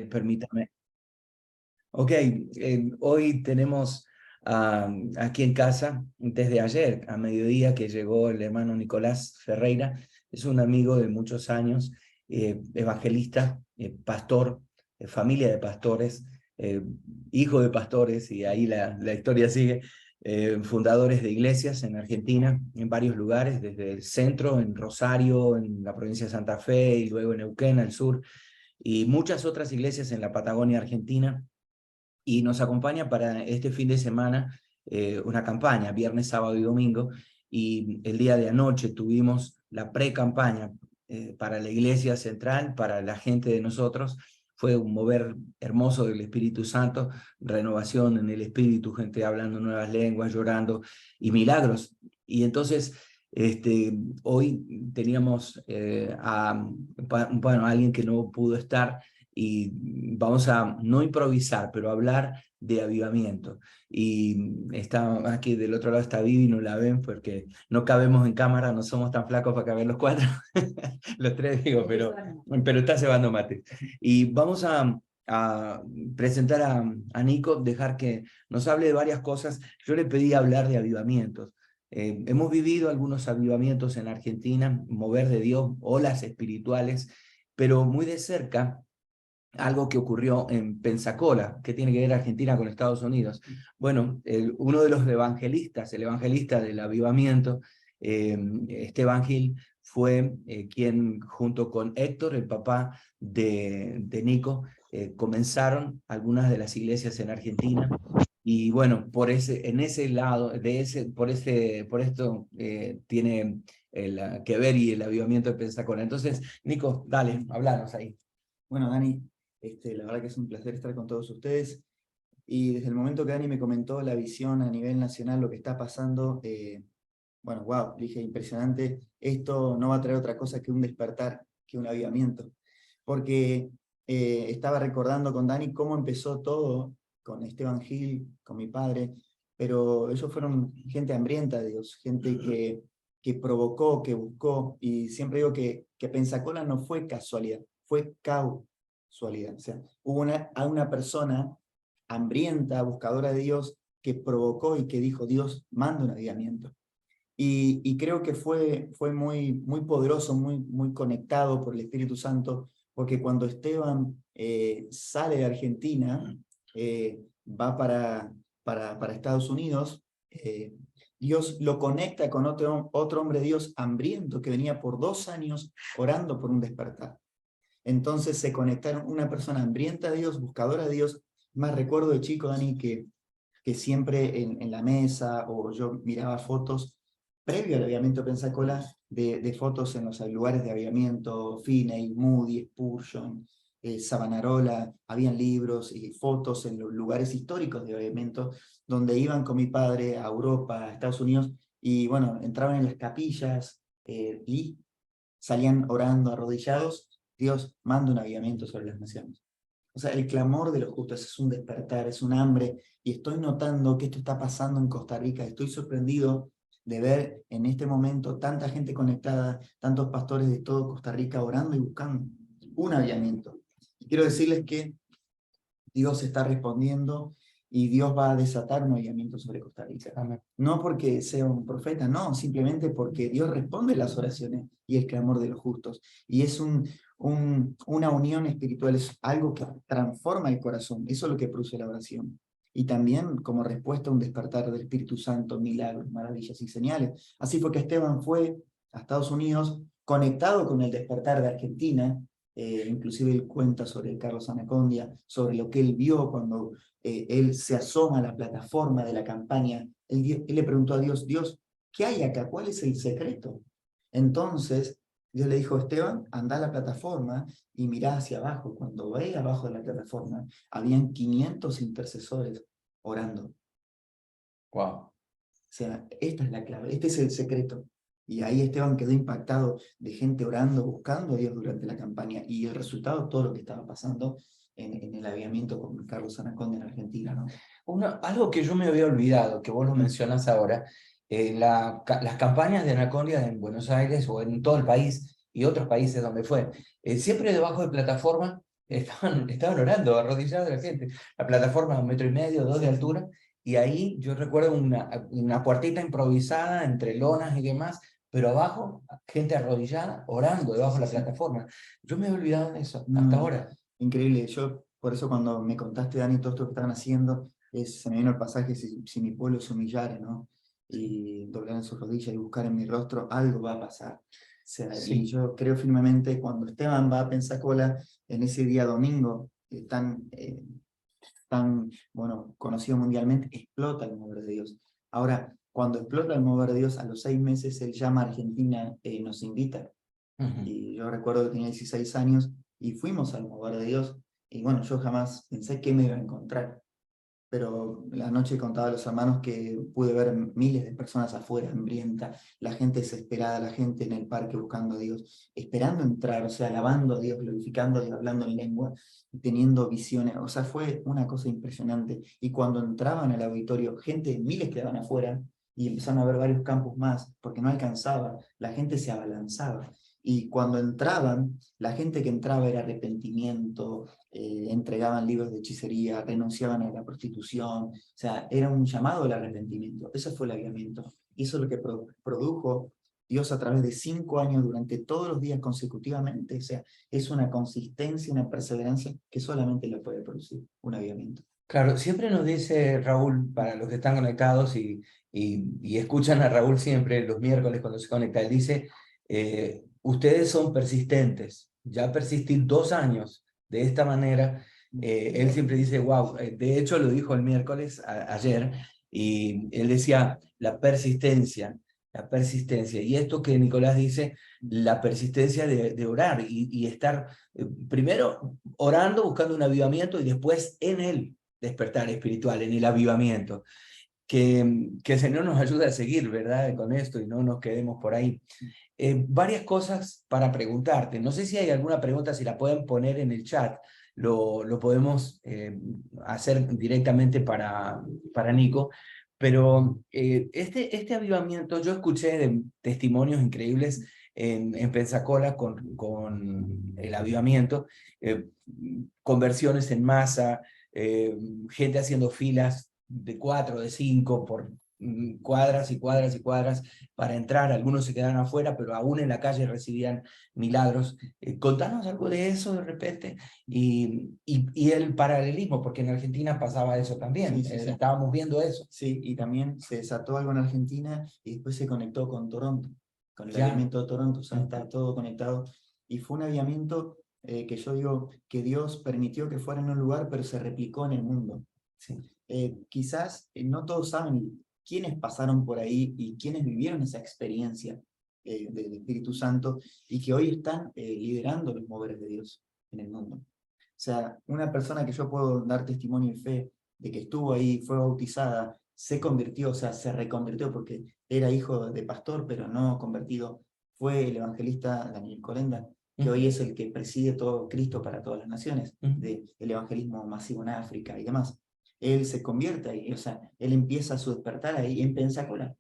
Permítame. Ok, hoy tenemos aquí en casa, desde ayer a mediodía, que llegó el hermano Nicolás Ferreira. Es un amigo de muchos años, evangelista, pastor, familia de pastores, eh, hijo de pastores, y ahí la historia sigue. Fundadores de iglesias en Argentina, en varios lugares, desde el centro, en Rosario, en la provincia de Santa Fe, y luego en Neuquén, al sur, y muchas otras iglesias en la Patagonia Argentina. Y nos acompaña para este fin de semana una campaña, viernes, sábado y domingo, y el día de anoche tuvimos la pre-campaña para la iglesia central, para la gente de nosotros. Fue un mover hermoso del Espíritu Santo, renovación en el Espíritu, gente hablando nuevas lenguas, llorando, y milagros. Y entonces, hoy teníamos a alguien que no pudo estar, y vamos a no improvisar, pero hablar de avivamiento. Y está aquí del otro lado, está Vivi, no la ven porque no cabemos en cámara, no somos tan flacos para caber los cuatro, los tres digo, pero está cebando mate. Y vamos a presentar a Nico, dejar que nos hable de varias cosas. Yo le pedí hablar de avivamientos. Hemos vivido algunos avivamientos en Argentina, mover de Dios, olas espirituales, pero muy de cerca algo que ocurrió en Pensacola, que tiene que ver Argentina con Estados Unidos. Bueno, uno de los evangelistas, el evangelista del avivamiento, Esteban Gil, fue quien junto con Héctor, el papá de Nico, comenzaron algunas de las iglesias en Argentina. Y bueno, en ese lado, por esto tiene que ver y el avivamiento de Pensacola. Entonces, Nico, dale, hablanos ahí. Bueno, Dani, la verdad que es un placer estar con todos ustedes. Y desde el momento que Dani me comentó la visión a nivel nacional, lo que está pasando, bueno, wow, dije, impresionante. Esto no va a traer otra cosa que un despertar, que un avivamiento. Porque estaba recordando con Dani cómo empezó todo, con Esteban Gil, con mi padre, pero ellos fueron gente hambrienta de Dios, gente que provocó, que buscó, y siempre digo que Pensacola no fue casualidad, fue causalidad. O sea, hubo a una persona hambrienta, buscadora de Dios, que provocó y que dijo, Dios, manda un avivamiento. Y creo que fue muy poderoso, muy conectado por el Espíritu Santo, porque cuando Esteban sale de Argentina, va para Estados Unidos, Dios lo conecta con otro hombre de Dios hambriento que venía por 2 años orando por un despertar. Entonces se conectaron una persona hambrienta de Dios, buscadora de Dios. Más recuerdo de chico, Dani, que siempre en la mesa o yo miraba fotos previo al avivamiento de Pensacola de fotos en los lugares de avivamiento, Finney, Moody, Spurgeon, Savonarola, habían libros y fotos en los lugares históricos de avivamiento donde iban con mi padre a Europa, a Estados Unidos, y bueno, entraban en las capillas y salían orando arrodillados, Dios manda un avivamiento sobre las naciones. O sea, el clamor de los justos es un despertar, es un hambre, y estoy notando que esto está pasando en Costa Rica. Estoy sorprendido de ver en este momento tanta gente conectada, tantos pastores de todo Costa Rica orando y buscando un avivamiento. Y quiero decirles que Dios está respondiendo y Dios va a desatar un avivamiento sobre Costa Rica. Amén. No porque sea un profeta, no, simplemente porque Dios responde las oraciones y el clamor de los justos. Y es una unión espiritual, es algo que transforma el corazón. Eso es lo que produce la oración. Y también como respuesta a un despertar del Espíritu Santo, milagros, maravillas y señales. Así fue que Esteban fue a Estados Unidos conectado con el despertar de Argentina. Inclusive él cuenta sobre Carlos Anacondia, sobre lo que él vio cuando él se asoma a la plataforma de la campaña. Él le preguntó a Dios, Dios, ¿qué hay acá? ¿Cuál es el secreto? Entonces Dios le dijo, Esteban, anda a la plataforma y mirá hacia abajo. Cuando ve abajo de la plataforma, habían 500 intercesores orando. Wow. O sea, esta es la clave, este es el secreto. Y ahí Esteban quedó impactado de gente orando, buscando a Dios durante la campaña, y el resultado, todo lo que estaba pasando en el avivamiento con Carlos Anaconda en Argentina, ¿no? Algo que yo me había olvidado, que vos lo mencionas ahora, las campañas de Anacondia en Buenos Aires o en todo el país y otros países donde fue, siempre debajo de plataforma, estaban orando, arrodillados la gente. La plataforma 1,5 metros, 2 de altura, y ahí yo recuerdo una puertita improvisada entre lonas y demás, pero abajo, gente arrodillada, orando debajo de la plataforma. Yo me he olvidado de eso, hasta No, ahora. increíble. Yo, por eso cuando me contaste, Dani, todo esto que estaban haciendo, se me vino el pasaje, si mi pueblo se humillare, ¿no? Y doblar en sus rodillas y buscar en mi rostro, algo va a pasar. O sea, y Sí. yo creo firmemente cuando Esteban va a Pensacola en ese día domingo, tan bueno, conocido mundialmente, explota el mover de Dios. Ahora, cuando explota el mover de Dios, a los 6 meses él llama a Argentina, nos invita. Y yo recuerdo que tenía 16 años y fuimos al mover de Dios. Y bueno, yo jamás pensé que me iba a encontrar. Pero la noche contaba a los hermanos que pude ver miles de personas afuera, hambrientas, la gente desesperada, la gente en el parque buscando a Dios, esperando entrar, o sea, alabando a Dios, glorificando a Dios, hablando en lengua, teniendo visiones. O sea, fue una cosa impresionante. Y cuando entraban al auditorio, gente, miles quedaban afuera y empezaron a ver varios campos más, porque no alcanzaba, la gente se abalanzaba. Y cuando entraban, la gente que entraba era arrepentimiento, entregaban libros de hechicería, renunciaban a la prostitución, o sea, era un llamado al arrepentimiento. Eso fue el avivamiento. Y eso es lo que produjo Dios a través de 5 años durante todos los días consecutivamente. O sea, es una consistencia, una perseverancia que solamente lo puede producir un avivamiento. Claro, siempre nos dice Raúl, para los que están conectados y escuchan a Raúl siempre los miércoles cuando se conecta, él dice, ustedes son persistentes, ya persistir 2 años de esta manera, él siempre dice, wow, de hecho lo dijo el miércoles ayer, y él decía, la persistencia, y esto que Nicolás dice, la persistencia de orar y estar primero orando, buscando un avivamiento y después en él despertar espiritual, en el avivamiento. Que el Señor nos ayude a seguir, ¿verdad? Con esto y no nos quedemos por ahí. Varias cosas para preguntarte. No sé si hay alguna pregunta, si la pueden poner en el chat. Lo podemos hacer directamente para Nico. Pero este avivamiento, yo escuché de testimonios increíbles en Pensacola con el avivamiento, conversiones en masa, gente haciendo filas de 4, de 5, por cuadras y cuadras y cuadras para entrar. Algunos se quedaron afuera, pero aún en la calle recibían milagros. Contanos algo de eso de repente y el paralelismo, porque en Argentina pasaba eso también. Sí, sí, sí. Estábamos viendo eso. Sí, y también se desató algo en Argentina y después se conectó con Toronto, con el Ya. avivamiento de Toronto, o sea, está todo conectado. Y fue un avivamiento que yo digo que Dios permitió que fuera en un lugar, pero se replicó en el mundo. Sí. Quizás no todos saben quiénes pasaron por ahí y quiénes vivieron esa experiencia del Espíritu Santo y que hoy están liderando los moveres de Dios en el mundo. O sea, una persona que yo puedo dar testimonio y fe de que estuvo ahí, fue bautizada, se convirtió, o sea, se reconvirtió porque era hijo de pastor, pero no convertido, fue el evangelista Daniel Colenda, que hoy es el que preside todo Cristo para todas las naciones, del evangelismo masivo en África y demás. Él se convierte ahí, o sea, él empieza su despertar ahí en Pensacola.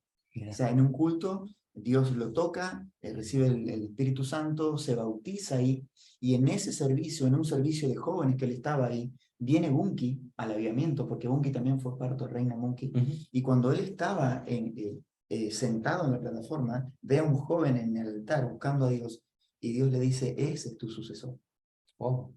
O sea, en un culto, Dios lo toca, recibe el Espíritu Santo, se bautiza ahí, y en ese servicio, en un servicio de jóvenes que él estaba ahí, viene Bunky al avivamiento, porque Bunky también fue parto de Reina Bunky, y cuando él estaba sentado en la plataforma, ve a un joven en el altar buscando a Dios, y Dios le dice, ese es tu sucesor. Oh.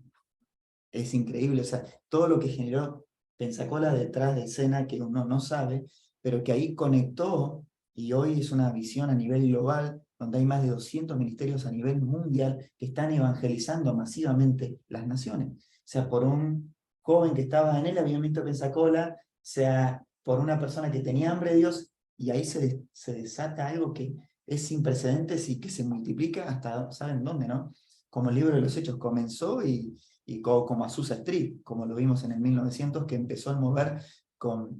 Es increíble, o sea, todo lo que generó Pensacola detrás de escena que uno no sabe, pero que ahí conectó, y hoy es una visión a nivel global, donde hay más de 200 ministerios a nivel mundial que están evangelizando masivamente las naciones. O sea, por un joven que estaba en el avivamiento de Pensacola, sea por una persona que tenía hambre de Dios, y ahí se desata algo que es sin precedentes y que se multiplica hasta, ¿saben dónde, no? Como el libro de los Hechos comenzó y como Azusa Street, como lo vimos en el 1900, que empezó a mover con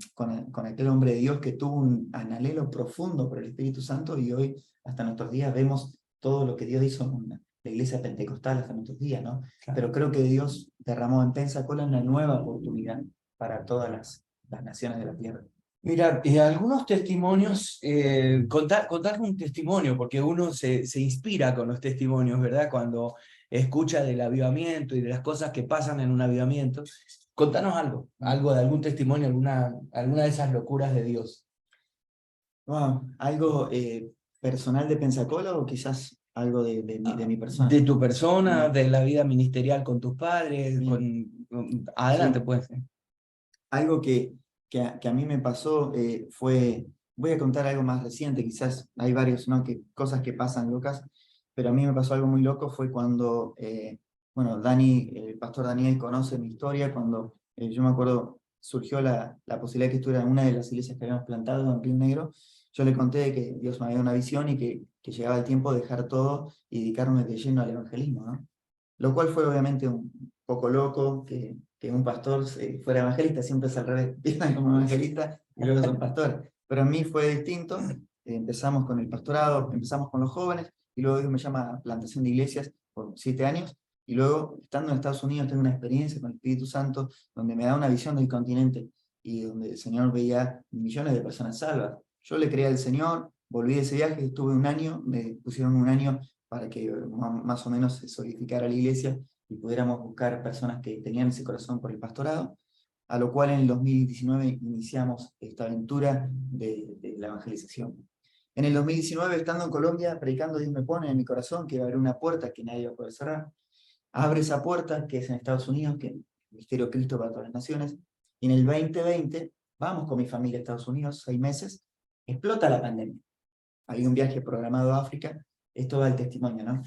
aquel hombre de Dios que tuvo un anhelo profundo por el Espíritu Santo, y hoy, hasta nuestros días, vemos todo lo que Dios hizo en la iglesia pentecostal hasta nuestros días, ¿no? Claro. Pero creo que Dios derramó en Pensacola una nueva oportunidad para todas las naciones de la tierra. Mira, algunos testimonios, contar un testimonio, porque uno se inspira con los testimonios, ¿verdad? Cuando escucha del avivamiento y de las cosas que pasan en un avivamiento. Contanos algo de algún testimonio, alguna de esas locuras de Dios. Wow, algo personal de Pensacola o quizás algo de mi persona. De tu persona, de la vida ministerial con tus padres, adelante Sí. pues. Algo que a mí me pasó fue, voy a contar algo más reciente, quizás hay varios, ¿no? Cosas que pasan locas, pero a mí me pasó algo muy loco, fue cuando, bueno, el pastor Daniel conoce mi historia, cuando yo me acuerdo surgió la posibilidad de que estuviera en una de las iglesias que habíamos plantado en Río Negro. Yo le conté de que Dios me había dado una visión y que llegaba el tiempo de dejar todo y dedicarme de lleno al evangelismo, ¿no? Lo cual fue obviamente un poco loco, que un pastor fuera evangelista, siempre es al revés, empiezan como evangelista y luego son pastores. Pero a mí fue distinto, empezamos con el pastorado, empezamos con los jóvenes, y luego Dios me llama a plantación de iglesias por 7 años, y luego, estando en Estados Unidos, tengo una experiencia con el Espíritu Santo, donde me da una visión del continente, y donde el Señor veía millones de personas salvas. Yo le creí al Señor, volví de ese viaje, estuve un año, me pusieron un año para que más o menos se solidificara la iglesia y pudiéramos buscar personas que tenían ese corazón por el pastorado, a lo cual en el 2019 iniciamos esta aventura de la evangelización. En el 2019, estando en Colombia, predicando, Dios me pone en mi corazón que va a haber una puerta que nadie va a poder cerrar. Abre esa puerta, que es en Estados Unidos, que es el Ministerio de Cristo para todas las naciones, y en el 2020 vamos con mi familia a Estados Unidos, 6 meses, explota la pandemia. Había un viaje programado a África, esto va el testimonio, ¿no?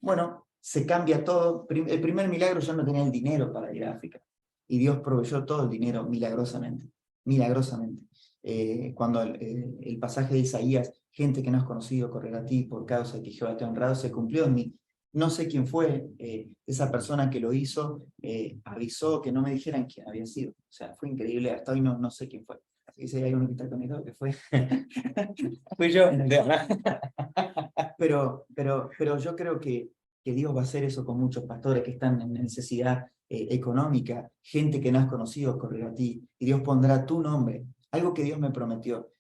Bueno, se cambia todo. El primer milagro, yo no tenía el dinero para ir a África. Y Dios proveyó todo el dinero milagrosamente. Milagrosamente. Cuando el pasaje de Isaías, gente que no has conocido correrá a ti por causa de que Jehová te ha honrado, se cumplió en mí. No sé quién fue esa persona que lo hizo, avisó que no me dijeran quién había sido. O sea, fue increíble. Hasta hoy no sé quién fue. Así que si hay uno que está conmigo, que fue. Fui yo. Pero yo creo que Dios va a hacer eso con muchos pastores que están en necesidad económica, gente que no has conocido correr a ti, y Dios pondrá tu nombre, algo que Dios me prometió.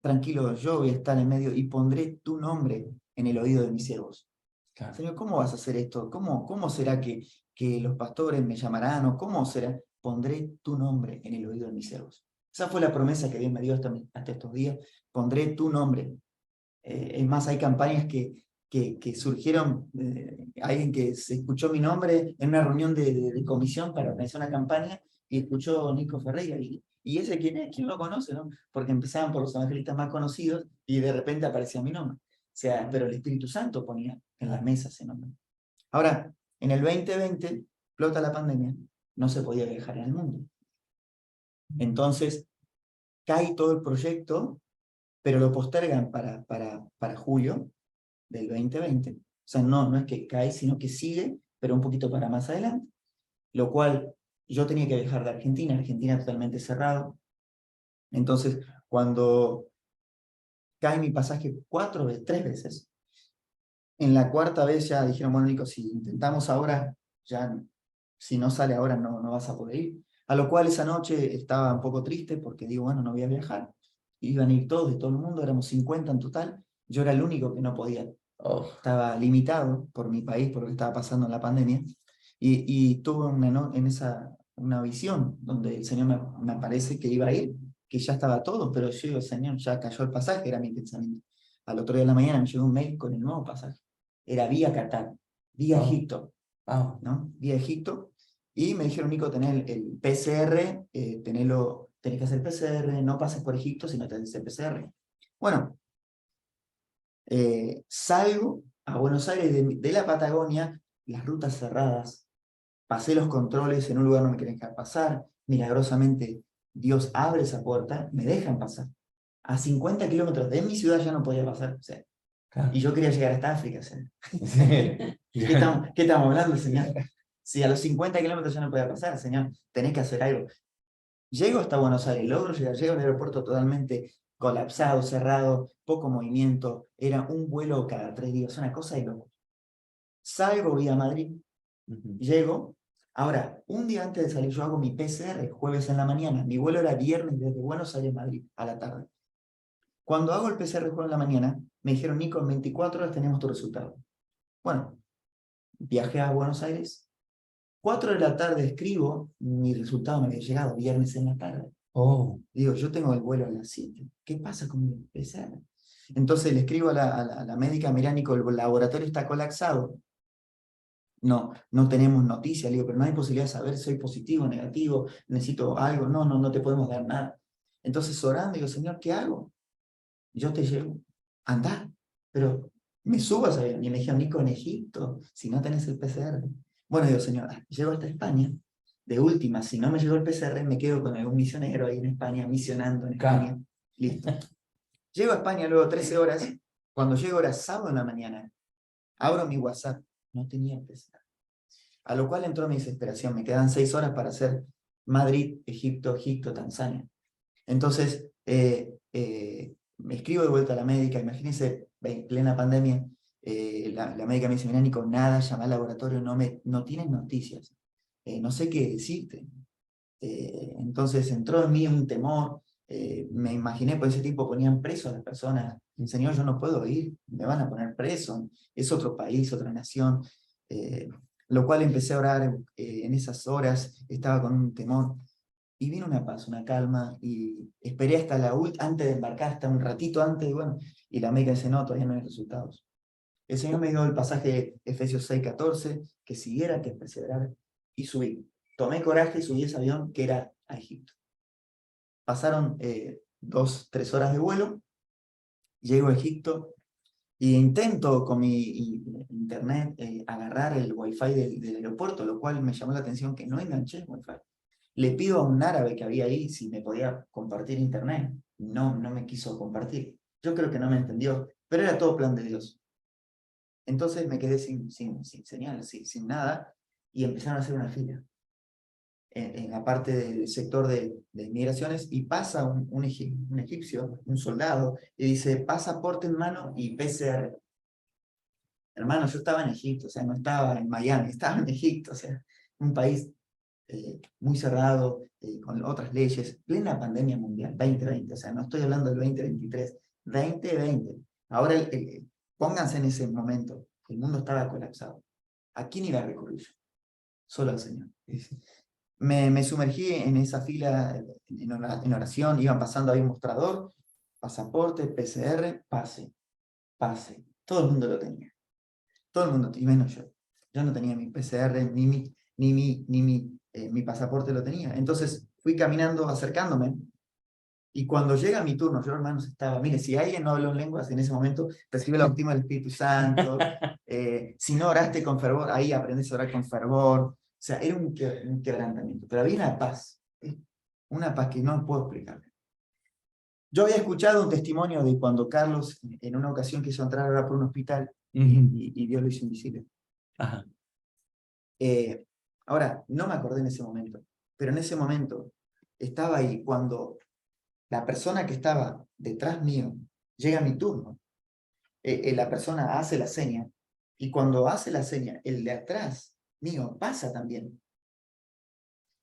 Tranquilo, yo voy a estar en medio y pondré tu nombre en el oído de mis siervos. Claro. Señor, ¿cómo vas a hacer esto? ¿Cómo será que los pastores me llamarán? ¿O cómo será? Pondré tu nombre en el oído de mis siervos. Esa fue la promesa que Dios me dio hasta estos días. Pondré tu nombre. Es más, hay campañas que surgieron, alguien que se escuchó mi nombre en una reunión de comisión para organizar una campaña y escuchó Nico Ferreira. ¿Y ese quién es? ¿Quién lo conoce? ¿No? Porque empezaban por los evangelistas más conocidos y de repente aparecía mi nombre. O sea, pero el Espíritu Santo ponía en la mesa ese nombre. Ahora, en el 2020, explota la pandemia, no se podía viajar en el mundo. Entonces, cae todo el proyecto, pero lo postergan para julio del 2020. O sea, no es que cae, sino que sigue, pero un poquito para más adelante. Lo cual yo tenía que viajar de Argentina totalmente cerrado. Entonces, cuando cae mi pasaje 3 veces, en la cuarta vez ya dijeron, bueno, Nico, si intentamos ahora, ya si no sale ahora no vas a poder ir. A lo cual esa noche estaba un poco triste porque digo, bueno, no voy a viajar. Iban a ir todos de todo el mundo, éramos 50 en total. Yo era el único que no podía. Estaba limitado por mi país, por lo que estaba pasando en la pandemia. Y tuve una visión donde el Señor me aparece que iba a ir, que ya estaba todo, pero yo digo, Señor, ya cayó el pasaje, era mi pensamiento. Al otro día de la mañana me llegó un mail con el nuevo pasaje. Era vía Qatar, vía Egipto, ¿no? Vía Egipto. Y me dijeron, Nico, tenés el PCR, tenés que hacer PCR, no pases por Egipto si no te haces el PCR. Bueno, salgo a Buenos Aires de la Patagonia, las rutas cerradas, pasé los controles en un lugar no me querían dejar pasar, milagrosamente Dios abre esa puerta, me dejan pasar. A 50 kilómetros de mi ciudad ya no podía pasar, o sea, y yo quería llegar hasta África. O sea. ¿Qué estamos hablando, Señor? Si a los 50 kilómetros ya no podía pasar, Señor, tenés que hacer algo. Llego hasta Buenos Aires, logro llegar, llego al aeropuerto totalmente colapsado, cerrado, poco movimiento, era un vuelo cada 3 días, una cosa de loco. Salgo vía Madrid, llego, ahora, un día antes de salir yo hago mi PCR, jueves en la mañana, mi vuelo era viernes desde Buenos Aires a Madrid, a la tarde. Cuando hago el PCR jueves en la mañana, me dijeron, Nico, en 24 horas tenemos tu resultado. Bueno, viajé a Buenos Aires, 4 de la tarde escribo, mi resultado me había llegado, viernes en la tarde. Oh, Digo, yo tengo el vuelo a las 7, ¿qué pasa con mi PCR? Entonces le escribo a la médica, mirá Nico, el laboratorio está colapsado. No tenemos noticias, le digo, pero no hay posibilidad de saber si soy positivo, negativo, necesito algo, no te podemos dar nada. Entonces orando, digo, Señor, ¿qué hago? Yo te llevo, andá, pero me subo a ese avión. Y me dijeron, Nico, en Egipto, si no tenés el PCR. Bueno, digo, Señor, llego hasta España, de última, si no me llegó el PCR, me quedo con algún misionero ahí en España, misionando en España. Listo. Llego a España luego 13 horas, cuando llego era sábado en la mañana, abro mi WhatsApp, no tenía el PCR. A lo cual entró mi desesperación, me quedan 6 horas para hacer Madrid, Egipto, Tanzania. Entonces, me escribo de vuelta a la médica, imagínense, en plena pandemia, la médica me dice, mira Nico, nada, llama al laboratorio, no tienen noticias, no sé qué decirte. Entonces entró en mí un temor, me imaginé, por ese tiempo ponían preso a las personas, Señor, yo no puedo ir, me van a poner preso, es otro país, otra nación, lo cual empecé a orar en esas horas, estaba con un temor, y vino una paz, una calma, y esperé hasta antes de embarcar, hasta un ratito antes, y bueno, y la médica dice, no, todavía no hay resultados. El Señor me dio el pasaje de Efesios 6:14, que siguiera, que perseverara, y subí. Tomé coraje y subí ese avión que era a Egipto. Pasaron 2, 3 horas de vuelo, llego a Egipto, y intento con mi internet agarrar el wifi del aeropuerto, lo cual me llamó la atención que no enganché el wifi. Le pido a un árabe que había ahí si me podía compartir internet. No me quiso compartir. Yo creo que no me entendió, pero era todo plan de Dios. Entonces me quedé sin señal, sin nada, y empezaron a hacer una fila en la parte del sector de inmigraciones, y pasa un egipcio, un soldado, y dice, pasaporte en mano y PCR. Hermano, yo estaba en Egipto, o sea, no estaba en Miami, estaba en Egipto, o sea, un país muy cerrado, con otras leyes, plena pandemia mundial, 2020, o sea, no estoy hablando del 2023, 2020. Ahora, pónganse en ese momento, el mundo estaba colapsado. ¿A quién iba a recurrir? Solo al Señor. Me sumergí en esa fila en oración, iban pasando, había un mostrador, pasaporte, PCR, pase. Todo el mundo lo tenía. Todo el mundo, y menos yo. Yo no tenía mi PCR, mi pasaporte lo tenía. Entonces fui caminando, acercándome, y cuando llega mi turno, yo hermanos estaba, mire, si alguien no habló en lenguas en ese momento, recibe la bautismo del Espíritu Santo, si no oraste con fervor, ahí aprendes a orar con fervor, o sea, era un quebrantamiento, pero había una paz que no puedo explicar. Yo había escuchado un testimonio de cuando Carlos, en una ocasión, quiso entrar a orar por un hospital, y Dios lo hizo invisible. Ajá. Ahora, no me acordé en ese momento, pero en ese momento estaba ahí cuando la persona que estaba detrás mío llega a mi turno. La persona hace la seña, y cuando hace la seña, el de atrás mío pasa también.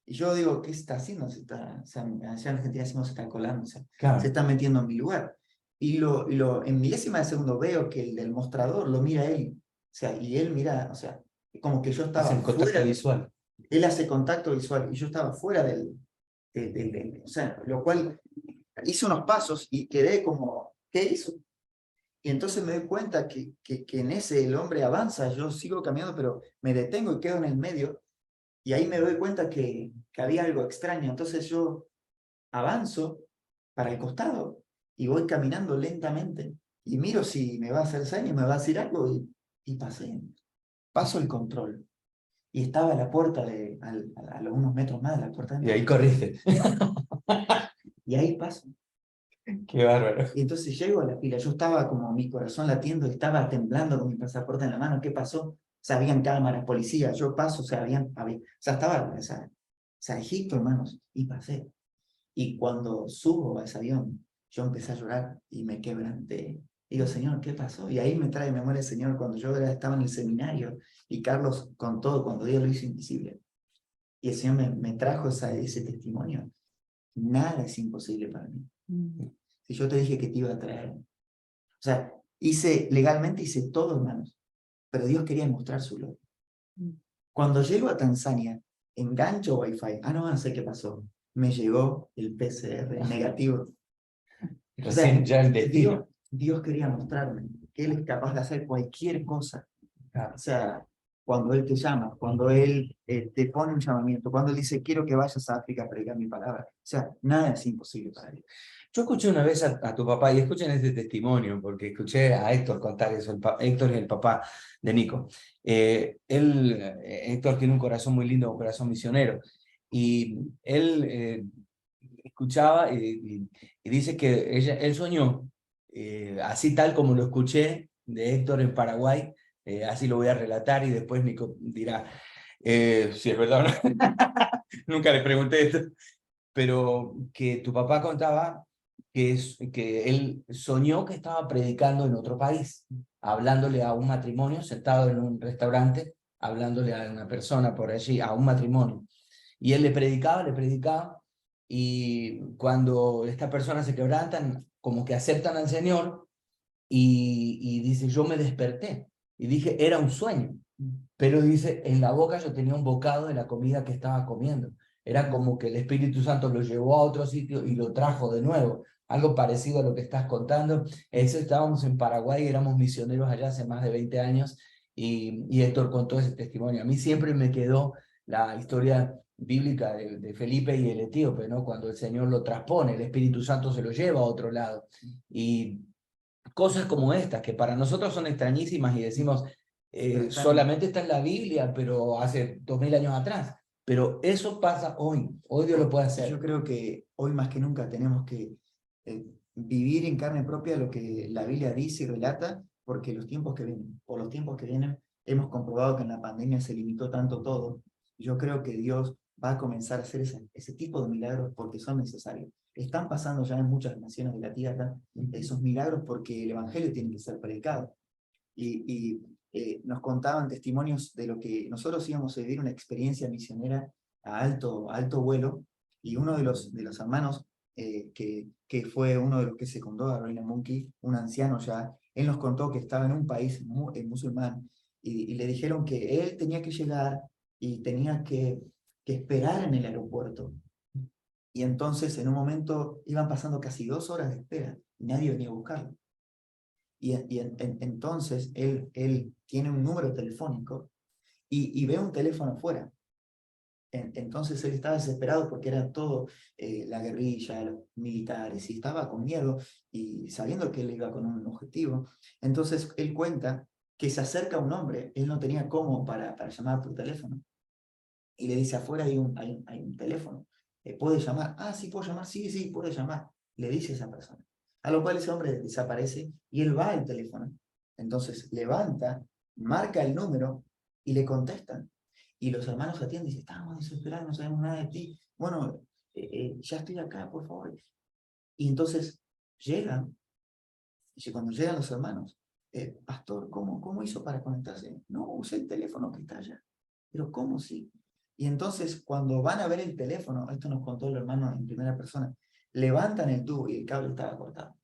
Y yo digo, ¿qué está haciendo? O sea, allá en Argentina decimos se está colando, o sea, Claro. se está metiendo en mi lugar. Y en milésima de segundo veo que el del mostrador lo mira él, o sea, y él mira, o sea, como que yo estaba Hacen contacto fuera, visual. él hace contacto visual, y yo estaba fuera o sea, lo cual hice unos pasos y quedé como, ¿qué hizo? Y entonces me doy cuenta que en ese el hombre avanza, yo sigo caminando, pero me detengo y quedo en el medio, y ahí me doy cuenta que había algo extraño. Entonces yo avanzo para el costado y voy caminando lentamente, y miro si me va a hacer señas, me va a decir algo, y paso el control. Y estaba a la puerta, a unos metros más de la puerta de Y ahí corriste. y ahí paso. Qué bárbaro. Y entonces llego a la fila, yo estaba como mi corazón latiendo, estaba temblando con mi pasaporte en la mano, ¿qué pasó? O sea, habían cámaras, policías, yo paso, o sea, o sea, estaba, o sea, Egipto, hermanos, y pasé. Y cuando subo a ese avión, yo empecé a llorar y me quebranté. Digo, Señor, ¿qué pasó? Y ahí me trae memoria el Señor cuando yo estaba en el seminario, y Carlos contó cuando Dios lo hizo invisible. Y el Señor me trajo ese testimonio. Nada es imposible para mí. Si yo te dije que te iba a traer. O sea, legalmente hice todo, hermanos, pero Dios quería mostrar su gloria. Cuando llego a Tanzania, engancho Wi-Fi. Ah, no sé qué pasó. Me llegó el PCR negativo. O sea, Recién ya el destino. Dios quería mostrarme que Él es capaz de hacer cualquier cosa. Claro. O sea, cuando Él te llama, cuando Él te pone un llamamiento, cuando Él dice, quiero que vayas a África a predicar mi palabra. O sea, nada es imposible para Él. Yo escuché una vez a tu papá, y escuchen este testimonio, porque escuché a Héctor contar eso. Héctor es el papá de Nico. Héctor tiene un corazón muy lindo, un corazón misionero. Y él escuchaba y dice que él soñó, así tal como lo escuché de Héctor en Paraguay, así lo voy a relatar y después Nico dirá si es verdad o no. Nunca le pregunté esto, pero que tu papá contaba que él soñó que estaba predicando en otro país, hablándole a un matrimonio, sentado en un restaurante, hablándole a una persona por allí, a un matrimonio. Y él le predicaba, y cuando estas personas se quebrantan, como que aceptan al Señor, y dice, yo me desperté, y dije, era un sueño, pero dice, en la boca yo tenía un bocado de la comida que estaba comiendo. Era como que el Espíritu Santo lo llevó a otro sitio y lo trajo de nuevo. Algo parecido a lo que estás contando. Eso, estábamos en Paraguay, éramos misioneros allá hace más de 20 años, y Héctor contó ese testimonio. A mí siempre me quedó la historia bíblica de Felipe y el etíope, ¿no? Cuando el Señor lo transpone, el Espíritu Santo se lo lleva a otro lado. Y cosas como estas, que para nosotros son extrañísimas y decimos, solamente está en la Biblia, pero hace 2000 años atrás. Pero eso pasa hoy Dios lo puede hacer. Yo creo que hoy más que nunca tenemos que vivir en carne propia lo que la Biblia dice y relata, porque los tiempos que vienen, por los tiempos que vienen, hemos comprobado que en la pandemia se limitó tanto todo. Yo creo que Dios va a comenzar a hacer ese tipo de milagros porque son necesarios. Están pasando ya en muchas naciones de la tierra esos milagros porque el Evangelio tiene que ser predicado. Nos contaban testimonios de lo que nosotros íbamos a vivir, una experiencia misionera a alto vuelo, y uno de los hermanos, que fue uno de los que secundó a Reina Monkey, un anciano ya, él nos contó que estaba en un país musulmán, y le dijeron que él tenía que llegar y tenía que esperar en el aeropuerto. Y entonces en un momento iban pasando casi 2 horas de espera y nadie venía a buscarlo. Entonces él tiene un número telefónico y ve un teléfono afuera. Entonces él estaba desesperado porque era todo la guerrilla, los militares, y estaba con miedo y sabiendo que él iba con un objetivo. Entonces él cuenta que se acerca un hombre, él no tenía cómo para llamar por teléfono, y le dice, afuera hay un teléfono, ¿puede llamar? Ah, sí, puedo llamar, sí, puede llamar, le dice esa persona. A lo cual ese hombre desaparece y él va al teléfono. Entonces levanta, marca el número y le contestan. Y los hermanos atienden y dicen, estamos desesperados, no sabemos nada de ti. Bueno, ya estoy acá, por favor. Y entonces llegan, y cuando llegan los hermanos, pastor, ¿cómo hizo para conectarse? No, usé el teléfono que está allá. Pero ¿cómo sí? Y entonces cuando van a ver el teléfono, esto nos contó el hermano en primera persona, levantan el tubo y el cable estaba cortado.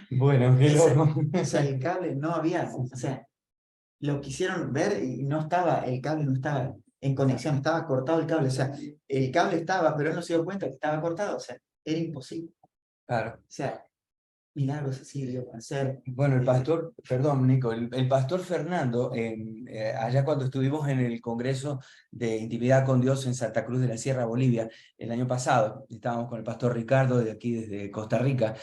Bueno, qué loco. O sea, el cable no había, o sea, lo quisieron ver y no estaba, el cable no estaba en conexión, estaba cortado el cable, o sea, el cable estaba, pero él no se dio cuenta que estaba cortado, o sea, era imposible. Claro. O sea, milagros así Dios va a hacer. Bueno, el pastor, perdón, Nico, el pastor Fernando, allá cuando estuvimos en el Congreso de Intimidad con Dios en Santa Cruz de la Sierra, Bolivia, el año pasado, estábamos con el pastor Ricardo de aquí, desde Costa Rica,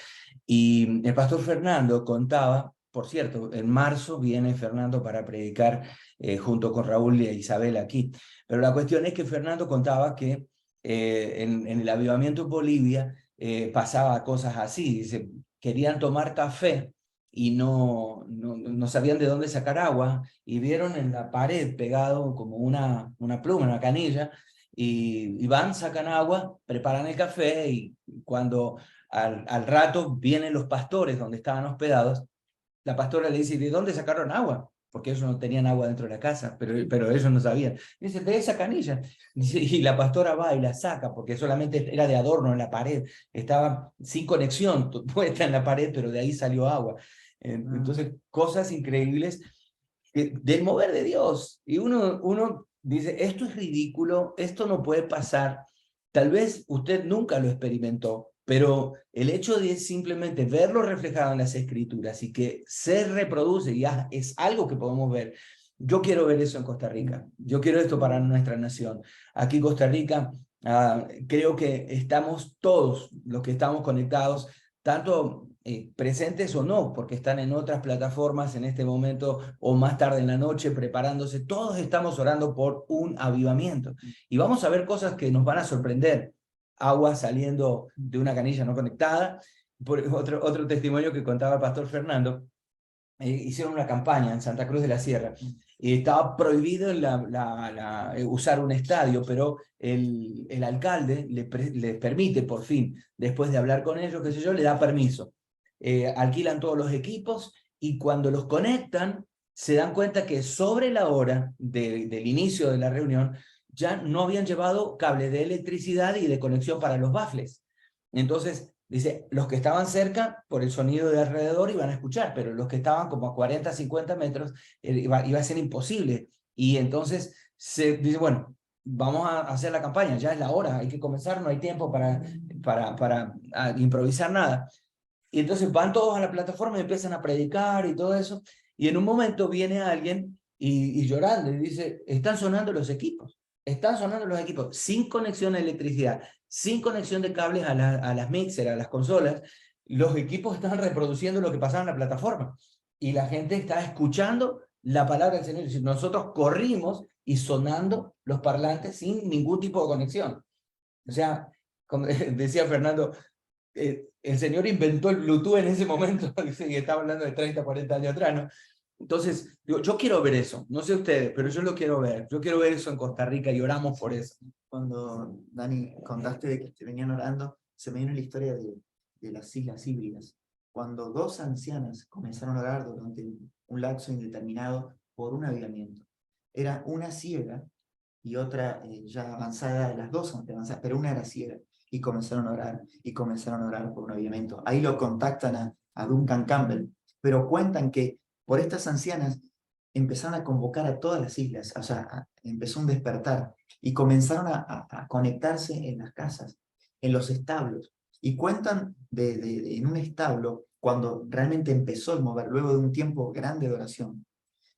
y el pastor Fernando contaba, por cierto, en marzo viene Fernando para predicar junto con Raúl y Isabel aquí, pero la cuestión es que Fernando contaba que en el avivamiento en Bolivia pasaba cosas así, dice, querían tomar café y no sabían de dónde sacar agua, y vieron en la pared pegado como una pluma, una canilla, y van, sacan agua, preparan el café, y cuando al rato vienen los pastores donde estaban hospedados, la pastora le dice, ¿de dónde sacaron agua? Porque ellos no tenían agua dentro de la casa, pero ellos no sabían. Dice, de esa canilla. Dice, y la pastora va y la saca, porque solamente era de adorno en la pared, estaba sin conexión, puesta en la pared, pero de ahí salió agua. Entonces, cosas increíbles. del mover de Dios. Y uno dice, esto es ridículo, esto no puede pasar. Tal vez usted nunca lo experimentó, pero el hecho de simplemente verlo reflejado en las Escrituras y que se reproduce, ya es algo que podemos ver. Yo quiero ver eso en Costa Rica. Yo quiero esto para nuestra nación. Aquí Costa Rica, creo que estamos todos los que estamos conectados, tanto presentes o no, porque están en otras plataformas en este momento o más tarde en la noche preparándose. Todos estamos orando por un avivamiento. Y vamos a ver cosas que nos van a sorprender. Agua saliendo de una canilla no conectada. Por otro testimonio que contaba el pastor Fernando, hicieron una campaña en Santa Cruz de la Sierra y estaba prohibido usar un estadio, pero el alcalde le permite por fin, después de hablar con ellos, qué sé yo, le da permiso. Alquilan todos los equipos y cuando los conectan se dan cuenta que sobre la hora del inicio de la reunión ya no habían llevado cables de electricidad y de conexión para los baffles. Entonces, dice, los que estaban cerca, por el sonido de alrededor, iban a escuchar, pero los que estaban como a 40, 50 metros, iba a ser imposible. Y entonces se dice, bueno, vamos a hacer la campaña, ya es la hora, hay que comenzar, no hay tiempo para improvisar nada. Y entonces van todos a la plataforma y empiezan a predicar y todo eso. Y en un momento viene alguien y llorando y dice, están sonando los equipos, sin conexión a electricidad, sin conexión de cables a las mixer, a las consolas. Los equipos están reproduciendo lo que pasaba en la plataforma. Y la gente está escuchando la palabra del Señor. Nosotros corrimos y sonando los parlantes sin ningún tipo de conexión. O sea, como decía Fernando, el Señor inventó el Bluetooth en ese momento, y estaba hablando de 30, 40 años atrás, ¿no? Entonces, digo, yo quiero ver eso, no sé ustedes, pero yo lo quiero ver. Yo quiero ver eso en Costa Rica y oramos por eso. Cuando, Dani, contaste de que te venían orando, se me vino la historia de las Islas Híbridas. Cuando dos ancianas comenzaron a orar durante un lapso indeterminado por un avivamiento. Era una ciega y otra ya avanzada, las dos avanzadas, pero una era ciega. Y comenzaron a orar, y comenzaron a orar por un avivamiento. Ahí lo contactan a Duncan Campbell, pero cuentan que por estas ancianas empezaron a convocar a todas las islas, o sea, empezó un despertar, y comenzaron a conectarse en las casas, en los establos, y cuentan en un establo cuando realmente empezó el mover, luego de un tiempo grande de oración,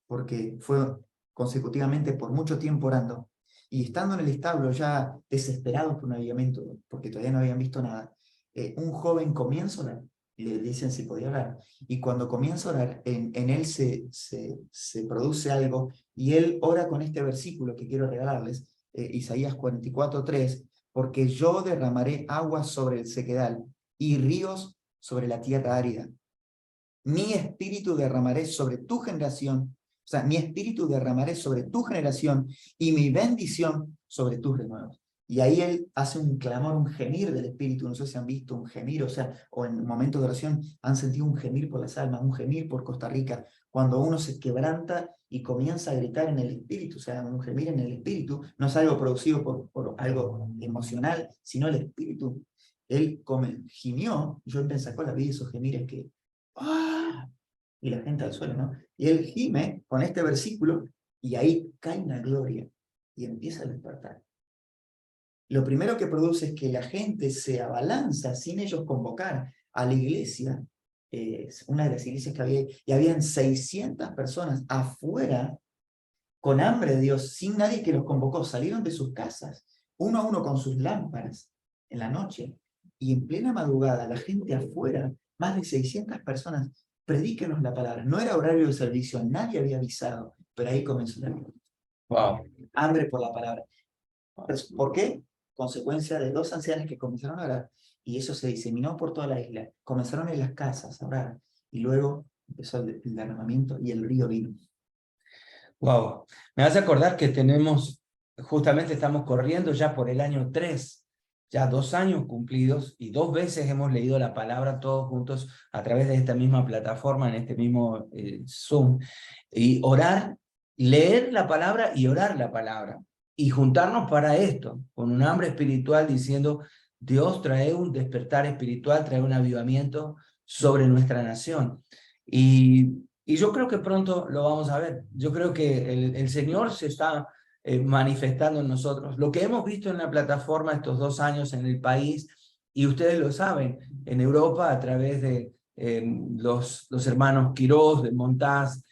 porque fue consecutivamente por mucho tiempo orando, y estando en el establo ya desesperados por un avivamiento, porque todavía no habían visto nada, un joven comienza a orar, le dicen si podía orar, y cuando comienza a orar, en él se produce algo, y él ora con este versículo que quiero regalarles, Isaías 44:3, porque yo derramaré aguas sobre el sequedal y ríos sobre la tierra árida. Mi espíritu derramaré sobre tu generación, o sea, mi espíritu derramaré sobre tu generación y mi bendición sobre tus renuevos. Y ahí él hace un clamor, un gemir del espíritu. No sé si han visto un gemir, o sea, o en momentos de oración han sentido un gemir por las almas, un gemir por Costa Rica, cuando uno se quebranta y comienza a gritar en el espíritu, o sea, un gemir en el espíritu, no es algo producido por algo emocional, sino el espíritu. Él gimió, yo en Pensacola vi esos gemires que ¡ah! Y la gente al suelo, ¿no? Y él gime con este versículo y ahí cae una gloria y empieza a despertar. Lo primero que produce es que la gente se abalanza sin ellos convocar a la iglesia, una de las iglesias que había, y habían 600 personas afuera con hambre de Dios, sin nadie que los convocó, salieron de sus casas, uno a uno con sus lámparas en la noche, y en plena madrugada, la gente afuera, más de 600 personas, predíquenos la palabra. No era horario de servicio, nadie había avisado, pero ahí comenzó la Wow. hambre por la palabra. ¿Por qué? Consecuencia de dos ancianos que comenzaron a orar, y eso se diseminó por toda la isla. Comenzaron en las casas a orar, y luego empezó el derramamiento y el río vino. Wow. Me hace acordar que justamente estamos corriendo ya por el año 3, ya 2 años cumplidos, y 2 veces hemos leído la palabra todos juntos a través de esta misma plataforma, en este mismo Zoom. Y leer la palabra y orar la palabra. Y juntarnos para esto, con un hambre espiritual, diciendo, Dios trae un despertar espiritual, trae un avivamiento sobre nuestra nación. Y Y yo creo que pronto lo vamos a ver. Yo creo que el Señor se está manifestando en nosotros. Lo que hemos visto en la plataforma estos 2 años en el país, y ustedes lo saben, en Europa a través de los hermanos Quirós, de Montaz,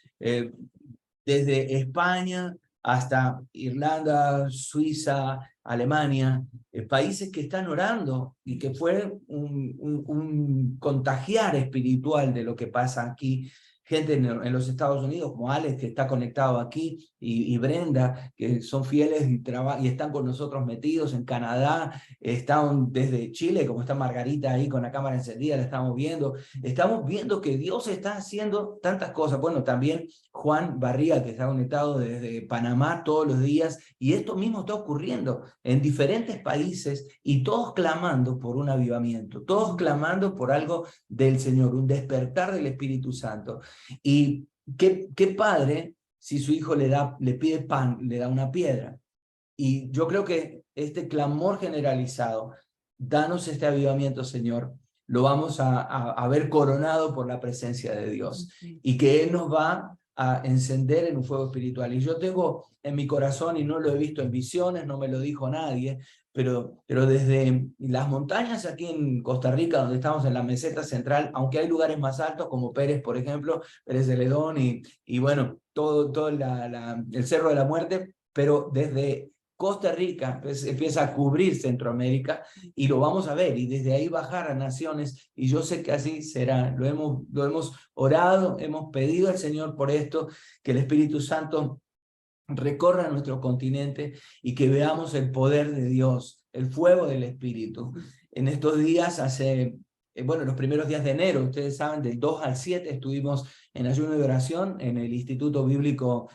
desde España hasta Irlanda, Suiza, Alemania, países que están orando y que fue un contagiar espiritual de lo que pasa aquí. Gente en los Estados Unidos, como Alex, que está conectado aquí, y Brenda, que son fieles y están con nosotros metidos en Canadá, están desde Chile, como está Margarita ahí con la cámara encendida, la estamos viendo. Estamos viendo que Dios está haciendo tantas cosas. Bueno, también Juan Barría, que está conectado desde Panamá todos los días, y esto mismo está ocurriendo en diferentes países, y todos clamando por un avivamiento, todos clamando por algo del Señor, un despertar del Espíritu Santo. Y qué padre si su hijo le pide pan, le da una piedra. Y yo creo que este clamor generalizado, danos este avivamiento, Señor, lo vamos a ver coronado por la presencia de Dios, y que Él nos va a encender en un fuego espiritual. Y yo tengo en mi corazón, y no lo he visto en visiones, no me lo dijo nadie, pero desde las montañas aquí en Costa Rica, donde estamos en la meseta central, aunque hay lugares más altos como Pérez, por ejemplo, Pérez de Ledón, y bueno, todo el Cerro de la Muerte, pero desde Costa Rica empieza a cubrir Centroamérica, y lo vamos a ver, y desde ahí bajar a naciones, y yo sé que así será. Lo hemos orado, hemos pedido al Señor por esto, que el Espíritu Santo recorra nuestro continente y que veamos el poder de Dios, el fuego del Espíritu. En estos días, bueno, los primeros días de enero, ustedes saben, del 2 al 7 estuvimos en ayuno y oración en el Instituto Bíblico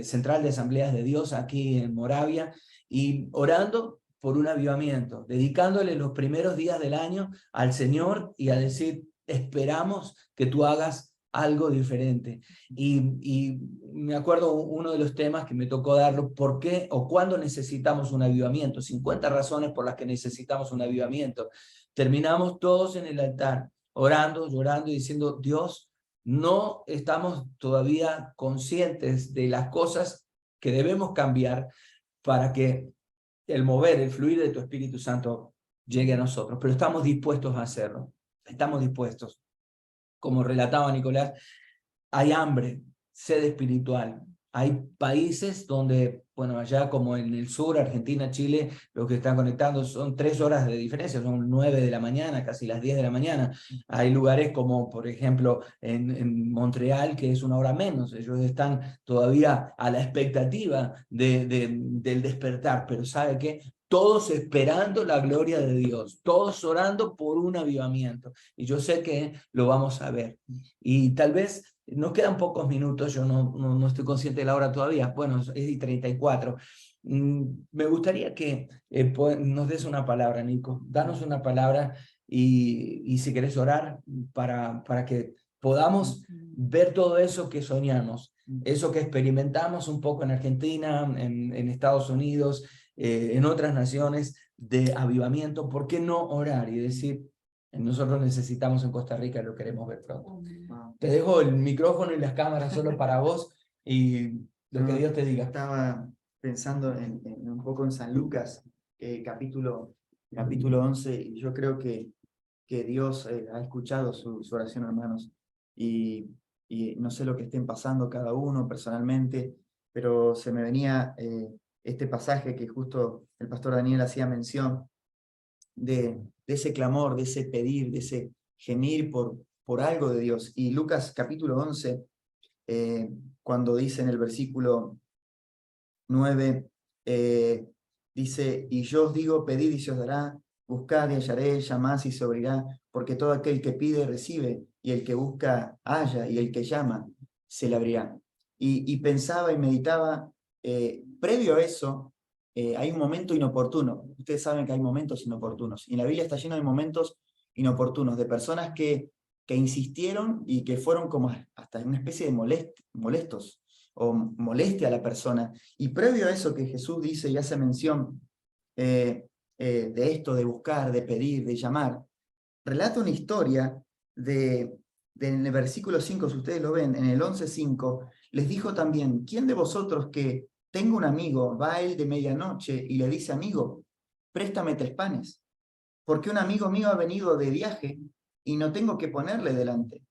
Central de Asambleas de Dios aquí en Moravia, y orando por un avivamiento, dedicándole los primeros días del año al Señor y a decir, esperamos que tú hagas algo diferente. Y me acuerdo uno de los temas que me tocó darlo: ¿por qué o cuándo necesitamos un avivamiento? 50 razones por las que necesitamos un avivamiento. Terminamos todos en el altar, orando, llorando y diciendo, Dios, no estamos todavía conscientes de las cosas que debemos cambiar para que el mover, el fluir de tu Espíritu Santo llegue a nosotros, pero estamos dispuestos a hacerlo. Estamos dispuestos. Como relataba Nicolás, hay hambre, sed espiritual. Hay países donde, bueno, allá como en el sur, Argentina, Chile, los que están conectando son 3 horas de diferencia, son 9 de la mañana, casi las 10 de la mañana. Hay lugares como, por ejemplo, en Montreal, que es 1 hora menos. Ellos están todavía a la expectativa del despertar, pero ¿sabe qué? Todos esperando la gloria de Dios, todos orando por un avivamiento. Y yo sé que lo vamos a ver. Y tal vez nos quedan pocos minutos, yo no estoy consciente de la hora todavía, bueno, es 34. Me gustaría que nos des una palabra, Nico, danos una palabra, y si querés orar para que podamos ver todo eso que soñamos, eso que experimentamos un poco en Argentina, en Estados Unidos, en otras naciones, de avivamiento. ¿Por qué no orar y decir, nosotros necesitamos en Costa Rica, lo queremos ver pronto? Te dejo el micrófono y las cámaras solo para vos, y lo que Dios te diga. Estaba pensando un poco en San Lucas, capítulo 11, y yo creo que Dios ha escuchado su oración, hermanos, y no sé lo que estén pasando cada uno personalmente, pero se me venía este pasaje que justo el pastor Daniel hacía mención, de ese clamor, de ese pedir, de ese gemir por algo de Dios. Y Lucas capítulo 11, cuando dice en el versículo 9, dice, y yo os digo, pedid y se os dará, buscad y hallaré, llamad y se abrirá, porque todo aquel que pide recibe, y el que busca halla, y el que llama se le abrirá. Y pensaba y meditaba, previo a eso, hay un momento inoportuno. Ustedes saben que hay momentos inoportunos, y la Biblia está llena de momentos inoportunos, de personas que insistieron y que fueron como hasta una especie de molestos, o molestia a la persona. Y previo a eso que Jesús dice y hace mención de esto, de buscar, de pedir, de llamar, relata una historia de en el versículo 5, si ustedes lo ven, en el 11:5, les dijo también, ¿quién de vosotros que tenga un amigo, va a él de medianoche y le dice, amigo, préstame 3 panes? Porque un amigo mío ha venido de viaje y no tengo que ponerle delante.